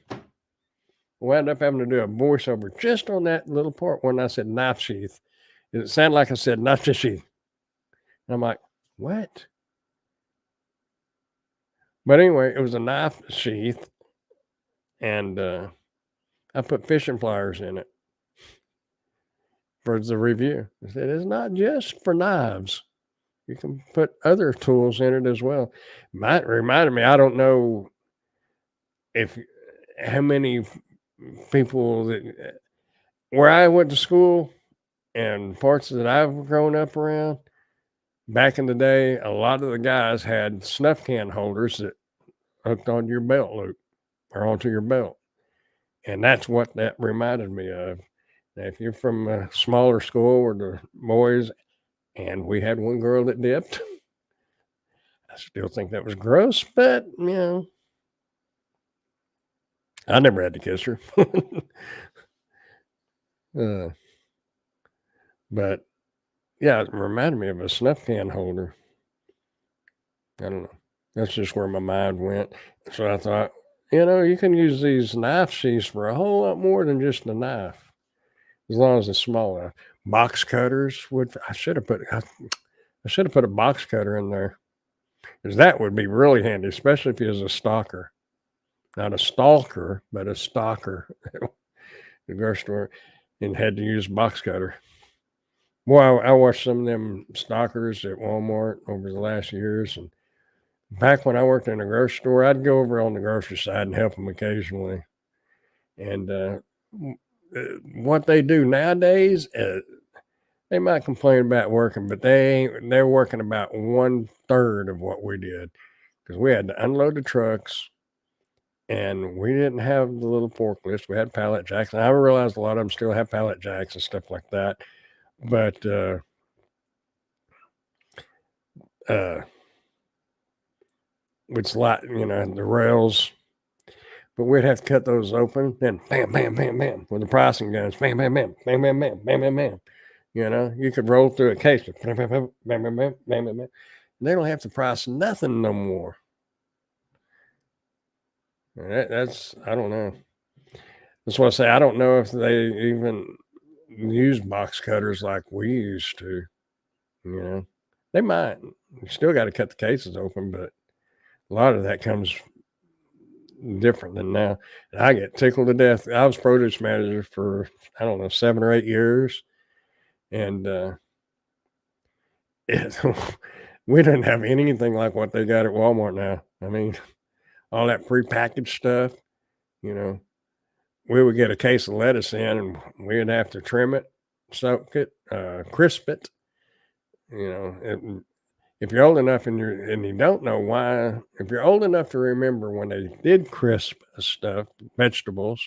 Wound up having to do a voiceover just on that little part when I said knife sheath. It sounded like I said knife sheath. And I'm like, what? But anyway, it was a knife sheath, and I put fishing pliers in it for the review. I said, it's not just for knives. You can put other tools in it as well. Reminded me, I don't know how many people that where I went to school and parts that I've grown up around, back in the day, a lot of the guys had snuff can holders that hooked on your belt loop or onto your belt. And that's what that reminded me of. Now, if you're from a smaller school where the boys, and we had one girl that dipped, I still think that was gross, but I never had to kiss her. But yeah, it reminded me of a snuff can holder. I don't know. That's just where my mind went. So I thought, you can use these knife sheaths for a whole lot more than just a knife, as long as it's small enough. Box cutters I should have put a box cutter in there, because that would be really handy, especially if you was a stalker. Not a stalker, but a stalker. The grocery store, and had to use a box cutter. Well, I watched some of them stalkers at Walmart over the last years, and back when I worked in a grocery store, I'd go over on the grocery side and help them occasionally. And what they do nowadays, they might complain about working, but they're working about 1/3 of what we did, because we had to unload the trucks, and we didn't have the little forklifts. We had pallet jacks. And I realized a lot of them still have pallet jacks and stuff like that. But it's like, the rails, but we'd have to cut those open, then bam, bam, bam, bam, with the pricing guns, bam, bam, bam, bam, bam, bam, bam, bam, bam. You could roll through a case with bam, bam, bam, bam, bam, bam, bam, bam, bam. They don't have to price nothing no more. That's, I don't know. That's what I say. I don't know if they even use box cutters like we used to. They might. You still got to cut the cases open, but a lot of that comes different than now. And I get tickled to death. I was produce manager for, I don't know, 7 or 8 years. And we didn't have anything like what they got at Walmart now. I mean, all that prepackaged stuff, we would get a case of lettuce in, and we'd have to trim it, soak it, crisp it. If you're old enough and you don't know why, if you're old enough to remember when they did crisp stuff, vegetables,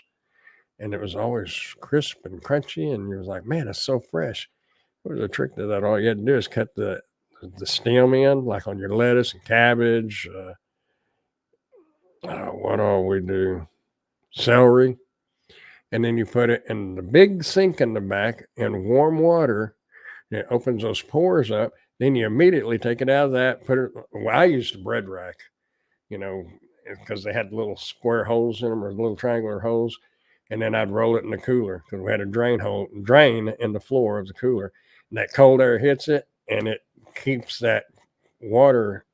and it was always crisp and crunchy, and you was like, man, it's so fresh. There was a trick to that. All you had to do is cut the stem in, like on your lettuce and cabbage. What all we do? Celery. And then you put it in the big sink in the back in warm water. And it opens those pores up. Then you immediately take it out of that, put it. Well, I used a bread rack, because they had little square holes in them or little triangular holes. And then I'd roll it in the cooler, because we had a drain in the floor of the cooler. And that cold air hits it, and it keeps that water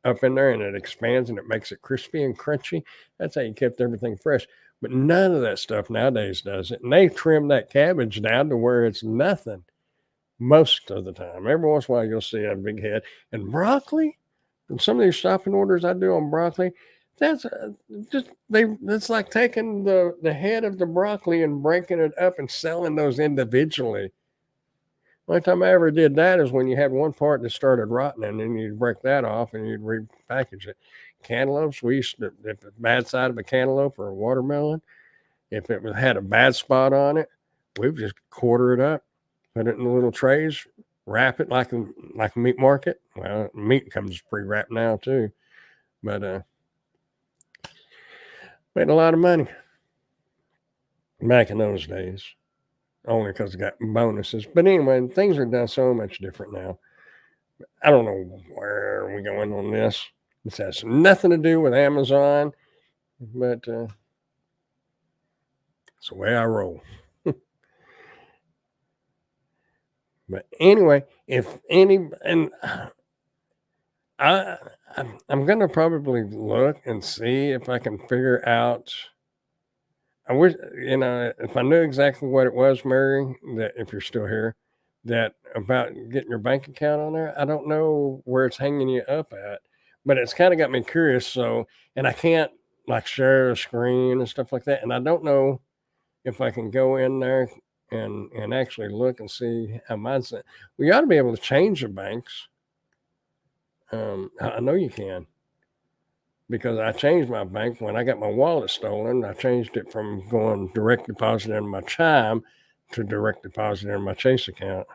up in there, and it expands, and it makes it crispy and crunchy. That's how you kept everything fresh. But none of that stuff nowadays does it. And they trim that cabbage down to where it's nothing most of the time. Every once in a while, you'll see a big head. And broccoli, and some of these shopping orders I do on broccoli, That's just they. It's like taking the head of the broccoli and breaking it up and selling those individually. Only time I ever did that is when you had one part that started rotting, and then you'd break that off and you'd repackage it. Cantaloupes, we used to, if the bad side of a cantaloupe or a watermelon, if it had a bad spot on it, we would just quarter it up, put it in the little trays, wrap it like a meat market. Well, meat comes pre-wrapped now too, but made a lot of money back in those days, only because it got bonuses. But anyway, things are done so much different now. I don't know where we going on this. This has nothing to do with Amazon, but it's the way I roll. But anyway, if any, and I, I'm gonna probably look and see if I can figure out. I wish, if I knew exactly what it was, Mary, that if you're still here, that about getting your bank account on there. I don't know where it's hanging you up at, but it's kind of got me curious. So, and I can't like share a screen and stuff like that, and I don't know if I can go in there and actually look and see how mine's at. We ought to be able to change the banks. I know you can because I changed my bank when I got my wallet stolen. I changed it from going direct deposit in my Chime to direct deposit in my Chase account.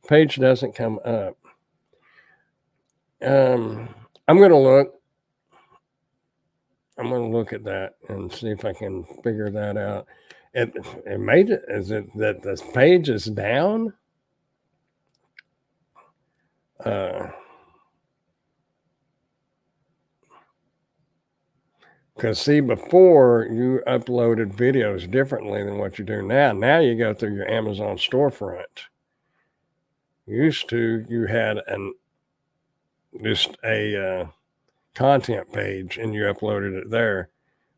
Page doesn't come up. I'm gonna look. I'm gonna look at that and see if I can figure that out. It made it. Is it that this page is down? Because see, before you uploaded videos differently than what you do now. Now you go through your Amazon storefront. Used to, you had just a content page and you uploaded it there,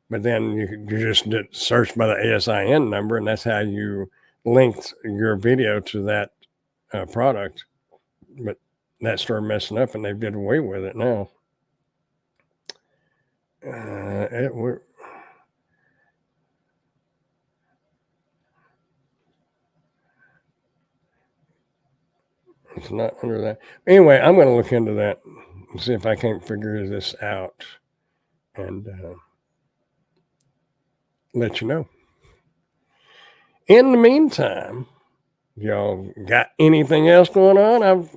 but then you just did search by the ASIN number, and that's how you linked your video to that product. But that started messing up, and they did away with it now. It's not under that. Anyway, I'm going to look into that and see if I can't figure this out and let you know. In the meantime, y'all got anything else going on?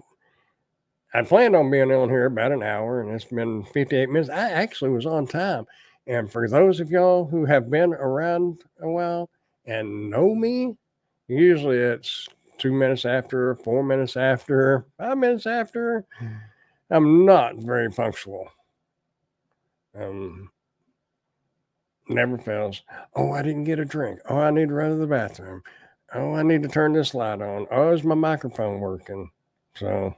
I planned on being on here about an hour, and it's been 58 minutes. I actually was on time. And for those of y'all who have been around a while and know me, usually it's 2 minutes after, 4 minutes after, 5 minutes after. I'm not very punctual. Never fails. Oh, I didn't get a drink. Oh, I need to run to the bathroom. Oh, I need to turn this light on. Oh, is my microphone working? So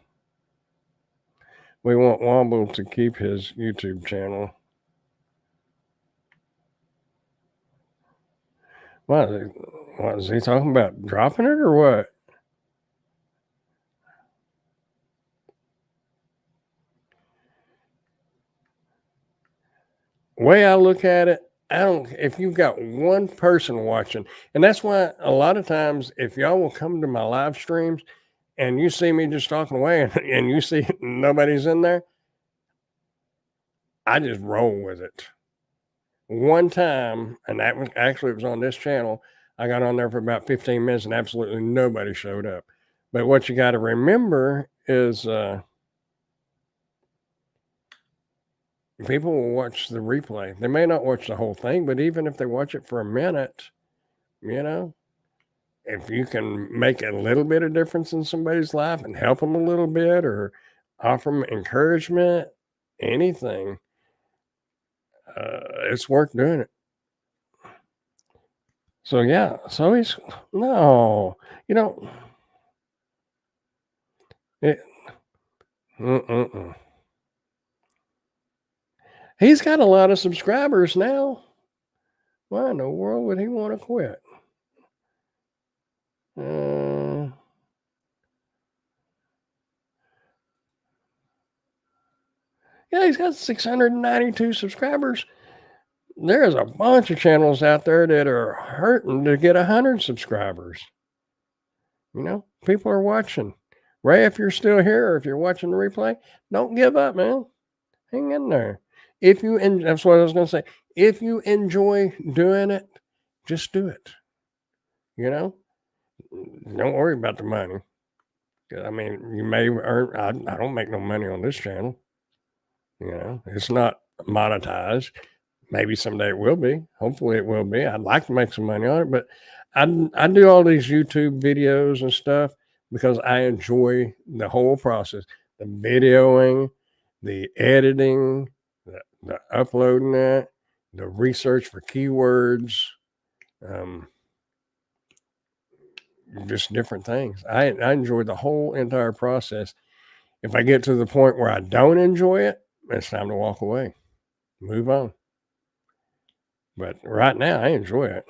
we want Womble to keep his YouTube channel. What is he talking about? Dropping it or what? Way I look at it, I don't. If you've got one person watching, and that's why a lot of times, if y'all will come to my live streams and you see me just talking away, and you see nobody's in there, I just roll with it. One time, and that was actually, it was on this channel. I got on there for about 15 minutes and absolutely nobody showed up. But what you got to remember is people will watch the replay. They may not watch the whole thing, but even if they watch it for a minute, if you can make a little bit of difference in somebody's life and help them a little bit or offer them encouragement, anything, it's worth doing it. So yeah, so he's no, it, he's got a lot of subscribers now. Why in the world would he want to quit? Yeah, he's got 692 subscribers. There's a bunch of channels out there that are hurting to get 100 subscribers. You know, people are watching. Ray, if you're still here or if you're watching the replay, don't give up, man. Hang in there. That's what I was going to say. If you enjoy doing it, just do it. You know, don't worry about the money. I mean, you may earn, I don't make no money on this channel. You know, it's not monetized. Maybe someday it will be. Hopefully it will be. I'd like to make some money on it, but I do all these YouTube videos and stuff because I enjoy the whole process, the videoing, the editing, the uploading that, the research for keywords, just different things. I enjoy the whole entire process. If I get to the point where I don't enjoy it, it's time to walk away, move on. But right now, I enjoy it.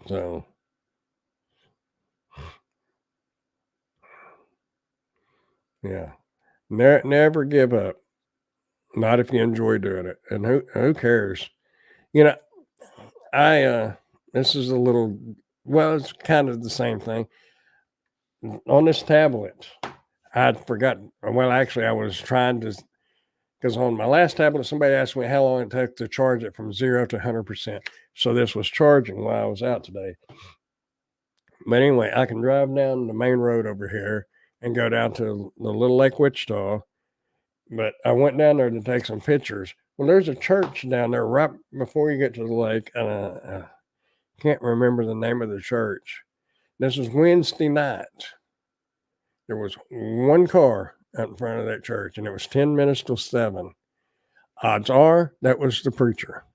So, yeah, never give up. Not if you enjoy doing it. And who cares? You know, this is a little, well, it's kind of the same thing. On this tablet, I'd forgotten. Well, actually, I was trying to, because on my last tablet, somebody asked me how long it took to charge it from 0 to 100%. So this was charging while I was out today. But anyway, I can drive down the main road over here and go down to the Little Lake Wichita. But I went down there to take some pictures. Well, there's a church down there right before you get to the lake. And I can't remember the name of the church. This was Wednesday night. There was one car out in front of that church, and it was 10 minutes till 7. Odds are that was the preacher.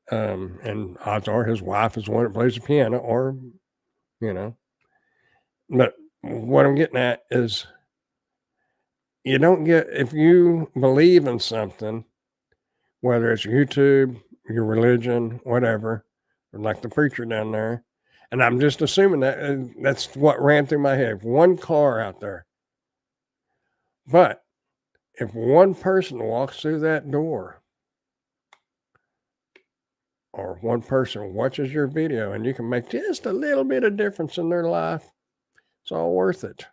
And odds are his wife is the one that plays the piano, or, you know. But what I'm getting at is you don't get, if you believe in something, whether it's YouTube, your religion, whatever, like the preacher down there, and I'm just assuming that that's what ran through my head. One car out there. But if one person walks through that door, or one person watches your video and you can make just a little bit of difference in their life, it's all worth it.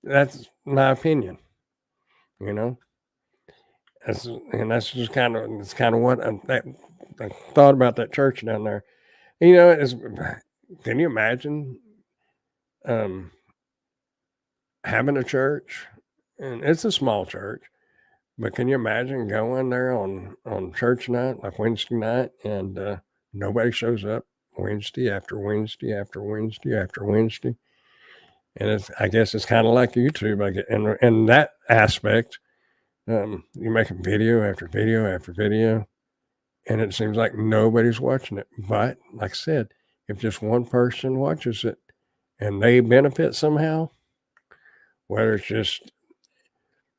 That's my opinion, you know. That's just kind of what I thought about that church down there. You know, can you imagine having a church? And it's a small church, but can you imagine going there on church night, like Wednesday night, and nobody shows up Wednesday after Wednesday after Wednesday after Wednesday? And I guess it's kind of like YouTube. In that aspect, you're making video after video after video, and it seems like nobody's watching it. But like I said, if just one person watches it and they benefit somehow, whether it's just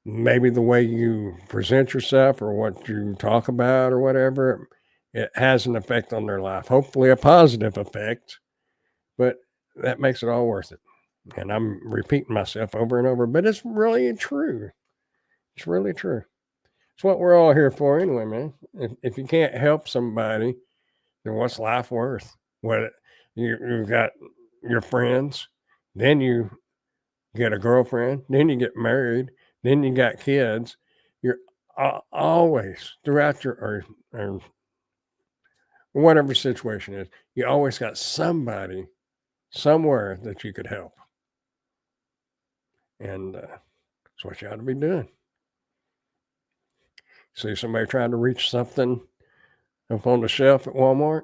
maybe the way you present yourself or what you talk about or whatever, it has an effect on their life, hopefully a positive effect, but that makes it all worth it. And I'm repeating myself over and over, but it's really true. It's really true. It's what we're all here for anyway, man. If you can't help somebody, then what's life worth? What you've got your friends, then you get a girlfriend, then you get married, then you got kids. You're always throughout your or whatever situation is, you always got somebody somewhere that you could help. And that's what you ought to be doing. See somebody trying to reach something up on the shelf at Walmart,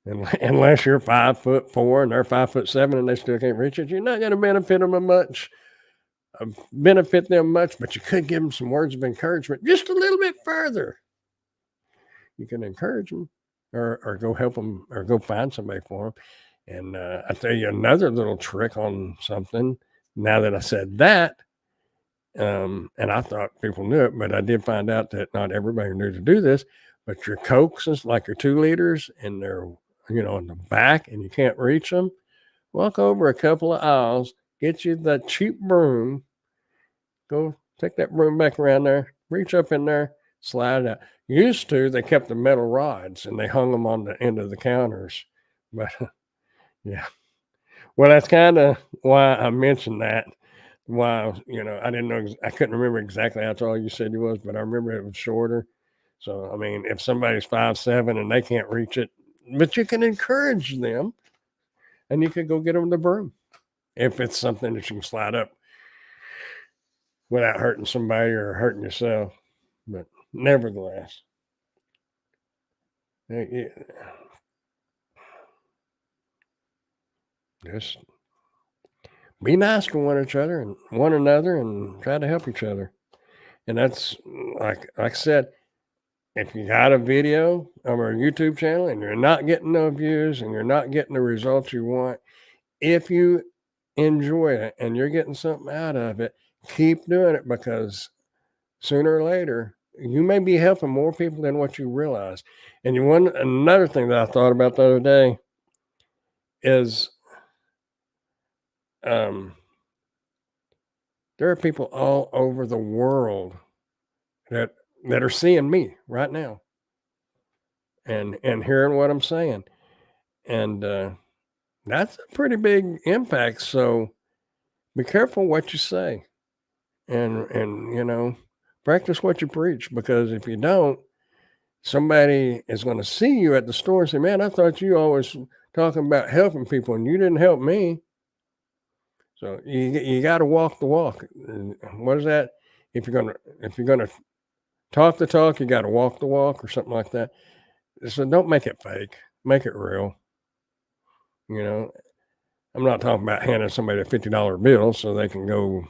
and unless you're 5'4" and they're 5'7" and they still can't reach it, you're not going to benefit them much. But you could give them some words of encouragement just a little bit further. You can encourage them, or go help them, or go find somebody for them. And I tell you another little trick on something. Now that I said that, and I thought people knew it, but I did find out that not everybody knew to do this. But your Cokes, like your 2 liters, and they're in the back, and you can't reach them. Walk over a couple of aisles Get you the cheap broom. Go take that broom back around there. Reach up in there, slide it out. Used to, they kept the metal rods and they hung them on the end of the counters. But yeah. Well, that's kind of why I mentioned that. Why, I didn't know, I couldn't remember exactly how tall you said he was, but I remember it was shorter. So, I mean, if somebody's 5'7" and they can't reach it, but you can encourage them and you could go get them the broom if it's something that you can slide up without hurting somebody or hurting yourself. But nevertheless, just be nice to one another and try to help each other. And that's like I said, if you got a video on our YouTube channel and you're not getting no views and you're not getting the results you want, if you enjoy it and you're getting something out of it, keep doing it, because sooner or later you may be helping more people than what you realize. And another thing that I thought about the other day is there are people all over the world that are seeing me right now and hearing what I'm saying. And that's a pretty big impact. So be careful what you say, and practice what you preach, because if you don't, somebody is going to see you at the store and say, "Man, I thought you always talking about helping people and you didn't help me." So you got to walk the walk. What is that? If you're gonna talk the talk, you got to walk the walk, or something like that. So don't make it fake. Make it real. I'm not talking about handing somebody a $50 bill so they can go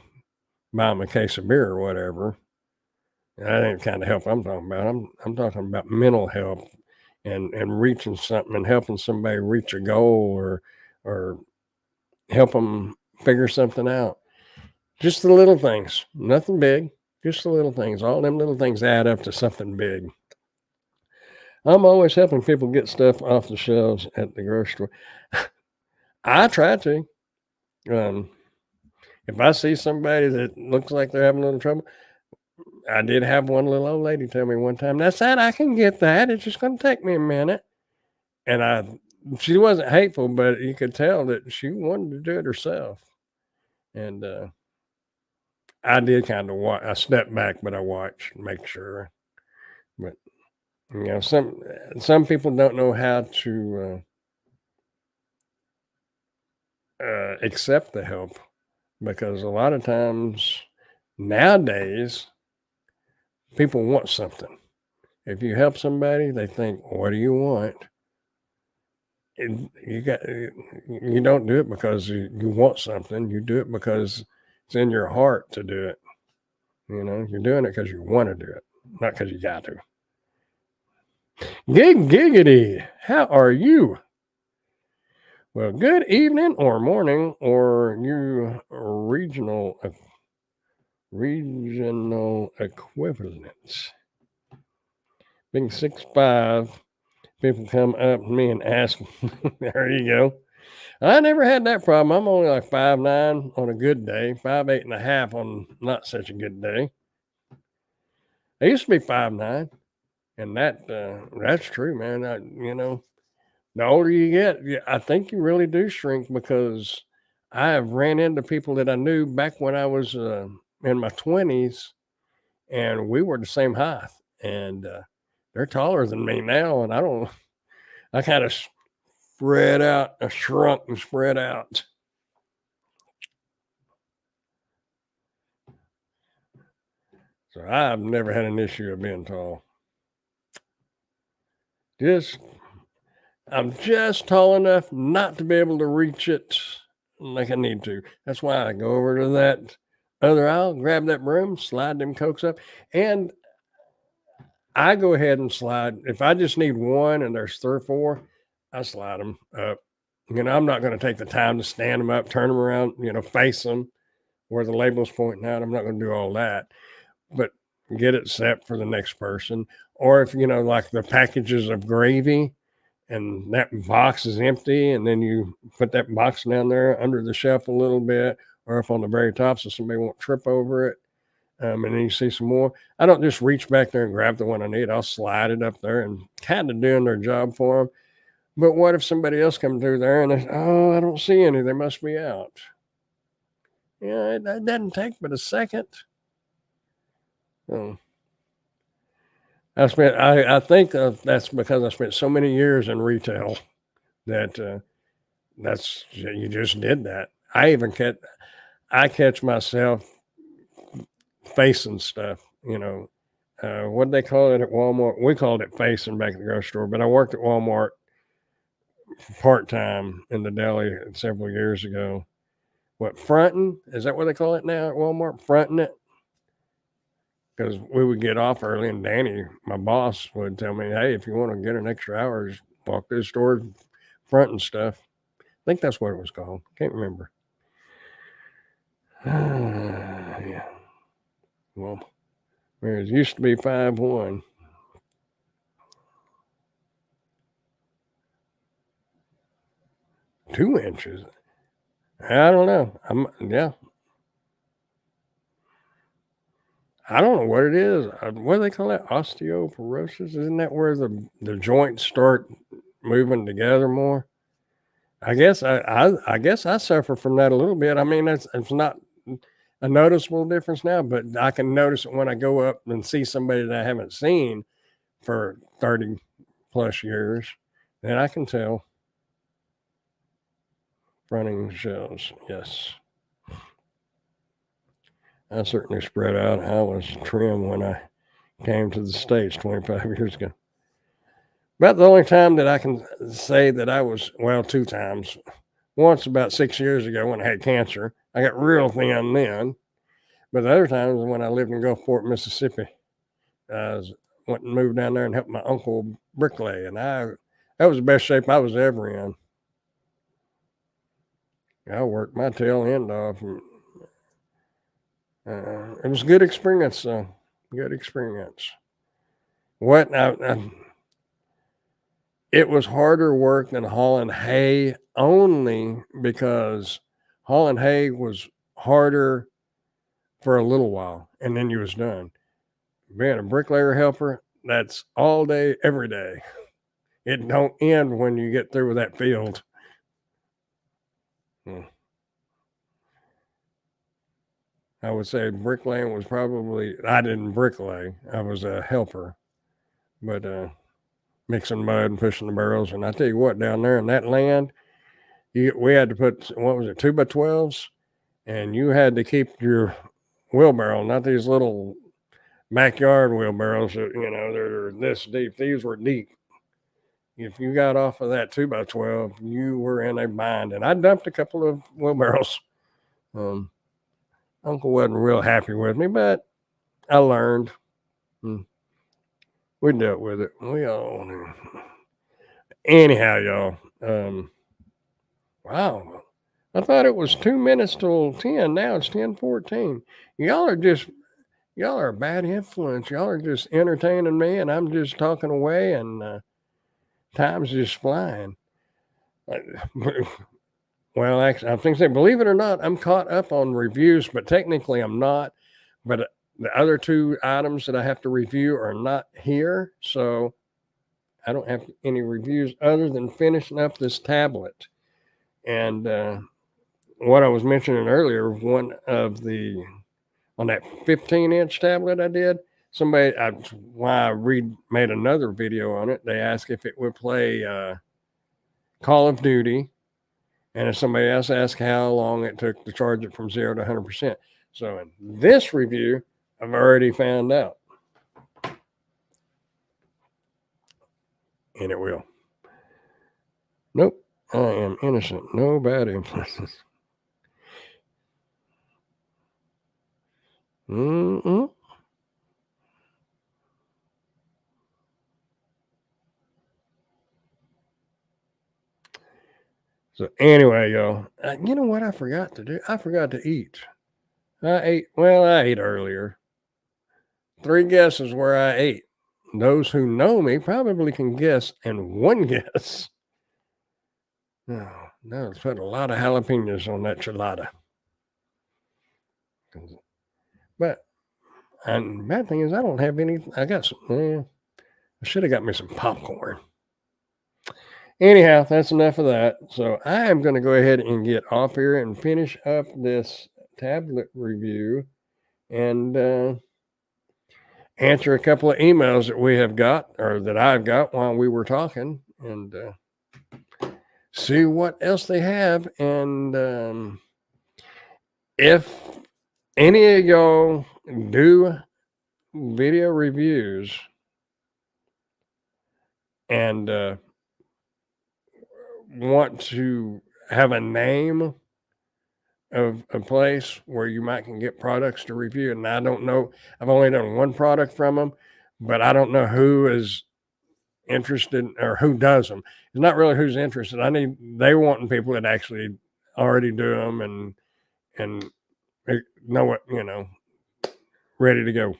buy them a case of beer or whatever. That ain't the kind of help I'm talking about. I'm talking about mental help and reaching something and helping somebody reach a goal or help them figure something out. Just the little things, nothing big, just the little things. All them little things add up to something big. I'm always helping people get stuff off the shelves at the grocery store. I try to. If I see somebody that looks like they're having a little trouble, I did have one little old lady tell me one time, "That's that, I can get that. It's just going to take me a minute." And she wasn't hateful, but you could tell that she wanted to do it herself. And I did kind of watch. I stepped back, but I watched and make sure. But some people don't know how to accept the help, because a lot of times nowadays people want something. If you help somebody, they think, "What do you want?" And you don't do it because you want something. You do it because it's in your heart to do it. You're doing it because you want to do it, not because you got to. Giggity, how are you? Well, good evening or morning, or you regional equivalents. Being 6'5", people come up to me and ask, there you go. I never had that problem. I'm only like 5'9" on a good day, 5'8.5" on not such a good day. I used to be 5'9", and that's true, man. The older you get, I think you really do shrink, because I have ran into people that I knew back when I was in my 20s, and we were the same height, and they're taller than me now, and I kind of spread out, shrunk and spread out. So I've never had an issue of being tall. I'm just tall enough not to be able to reach it like I need to. That's why I go over to that other aisle, grab that broom, slide them cokes up, and I go ahead and slide. If I just need one and there's 3 or 4, I slide them up. I'm not going to take the time to stand them up, turn them around, face them where the label's pointing out. I'm not going to do all that, but get it set for the next person. Or if, like the packages of gravy and that box is empty, and then you put that box down there under the shelf a little bit, or up on the very top so somebody won't trip over it. And then you see some more. I don't just reach back there and grab the one I need. I'll slide it up there and kind of doing their job for them. But what if somebody else comes through there and they, oh, I don't see any. They must be out. Yeah, it doesn't take but a second. Oh. I think that's because I spent so many years in retail that you just did that. I catch myself facing stuff, what they call it at Walmart. We called it facing back at the grocery store, but I worked at Walmart part-time in the deli several years ago. What, fronting? Is that what they call it now at Walmart? Fronting it? Because we would get off early, and Danny, my boss, would tell me, hey, if you want to get an extra hour, just walk to the store, fronting stuff. I think that's what it was called. Can't remember. Yeah. Well, it used to be 5'1". Two inches. I don't know. I don't know what it is. What do they call that? Osteoporosis? Isn't that where the joints start moving together more? I guess I suffer from that a little bit. I mean, it's not a noticeable difference now, but I can notice it when I go up and see somebody that I haven't seen for 30 plus years. Then I can tell. Running shelves, yes. I certainly spread out. I was trim when I came to the States 25 years ago. About the only time that I can say that I was, well, 2 times. Once about 6 years ago when I had cancer. I got real thin then. But the other times when I lived in Gulfport, Mississippi. I went and moved down there and helped my uncle bricklay. And that was the best shape I was ever in. I worked my tail end off. And, it was a good experience, though. Good experience. It was harder work than hauling hay only because hauling hay was harder for a little while, and then you was done. Being a bricklayer helper, that's all day, every day. It don't end when you get through with that field. I would say bricklaying was probably, I didn't bricklay. I was a helper, but mixing mud and pushing the barrels. And I tell you what, down there in that land, we had to put, 2x12s, and you had to keep your wheelbarrow, not these little backyard wheelbarrows that, they're this deep. These were deep. If you got off of that 2x12, you were in a bind. And I dumped a couple of wheelbarrows. Uncle wasn't real happy with me, but I learned. We dealt with it. We all knew. Anyhow, y'all. Wow. I thought it was 2 minutes till 10. Now it's 10:14. Y'all are a bad influence. Y'all are just entertaining me, and I'm just talking away, and time's just flying. Well, actually, I think believe it or not, I'm caught up on reviews, but technically I'm not. But the other 2 items that I have to review are not here, so I don't have any reviews other than finishing up this tablet. And what I was mentioning earlier, on that 15-inch tablet I did, made another video on it. They asked if it would play Call of Duty. And if somebody else asked how long it took to charge it from 0 to 100%. So in this review, I've already found out. And it will. Nope. I am innocent. No bad influences. So anyway, y'all, you know what I forgot to do? I forgot to eat. I ate earlier. 3 guesses where I ate. Those who know me probably can guess, and 1 guess. No, let's put a lot of jalapenos on that chilada. But and bad thing is I don't have any. I got some. I should have got me some popcorn. Anyhow, that's enough of that. So I am going to go ahead and get off here and finish up this tablet review and answer a couple of emails that we have got or that I've got while we were talking and see what else they have. And if any of y'all do video reviews and want to have a name of a place where you might can get products to review, and I don't know, I've only done one product from them, but I don't know who is interested or who does them. It's not really who's interested. They wanting people that actually already do them and know what, ready to go.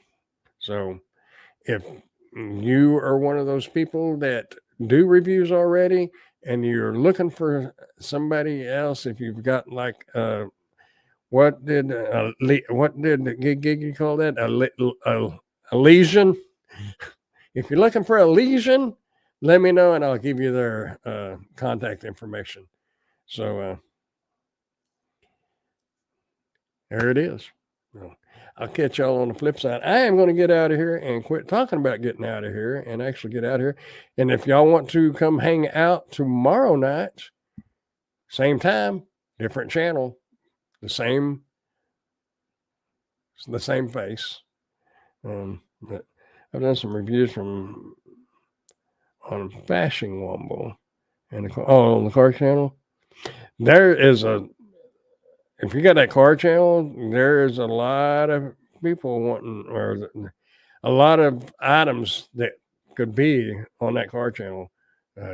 So if you are one of those people that do reviews already and you're looking for somebody else, if you've got like what did Gigi call that? A lesion. If you're looking for a lesion, let me know and I'll give you their contact information. So there it is. I'll catch y'all on the flip side. I am going to get out of here and quit talking about getting out of here and actually get out of here. And if y'all want to come hang out tomorrow night, same time, different channel, the same face. But I've done some reviews on Fashion Womble and on the car channel. There is if you got that car channel, there is a lot of people wanting, or a lot of items that could be on that car channel.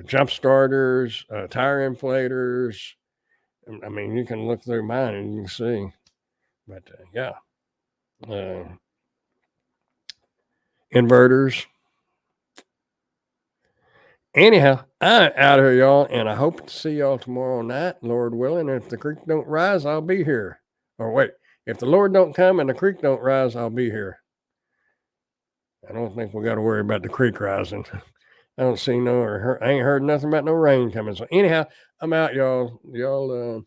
Jump starters, tire inflators. I mean, you can look through mine and you can see. But yeah. Inverters. Anyhow, I'm out of here, y'all, and I hope to see y'all tomorrow night, Lord willing. If the creek don't rise, I'll be here. Or wait, if the Lord don't come and the creek don't rise, I'll be here. I don't think we got to worry about the creek rising. I don't see I ain't heard nothing about no rain coming. So anyhow, I'm out, y'all. Y'all,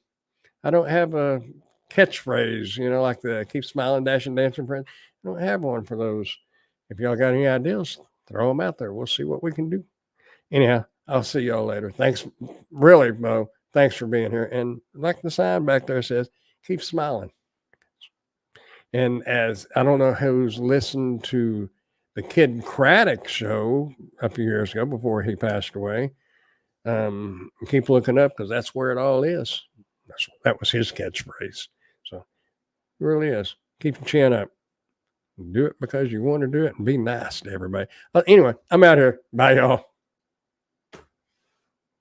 I don't have a catchphrase, like the keep smiling, dashing, dancing friend. I don't have one for those. If y'all got any ideas, throw them out there. We'll see what we can do. Anyhow, I'll see y'all later. Thanks, really, Mo. Thanks for being here. And like the sign back there says, keep smiling. And as I don't know who's listened to the Kid Craddock show a few years ago before he passed away, keep looking up because that's where it all is. That was his catchphrase. So it really is. Keep your chin up. Do it because you want to do it and be nice to everybody. Anyway, I'm out here. Bye, y'all.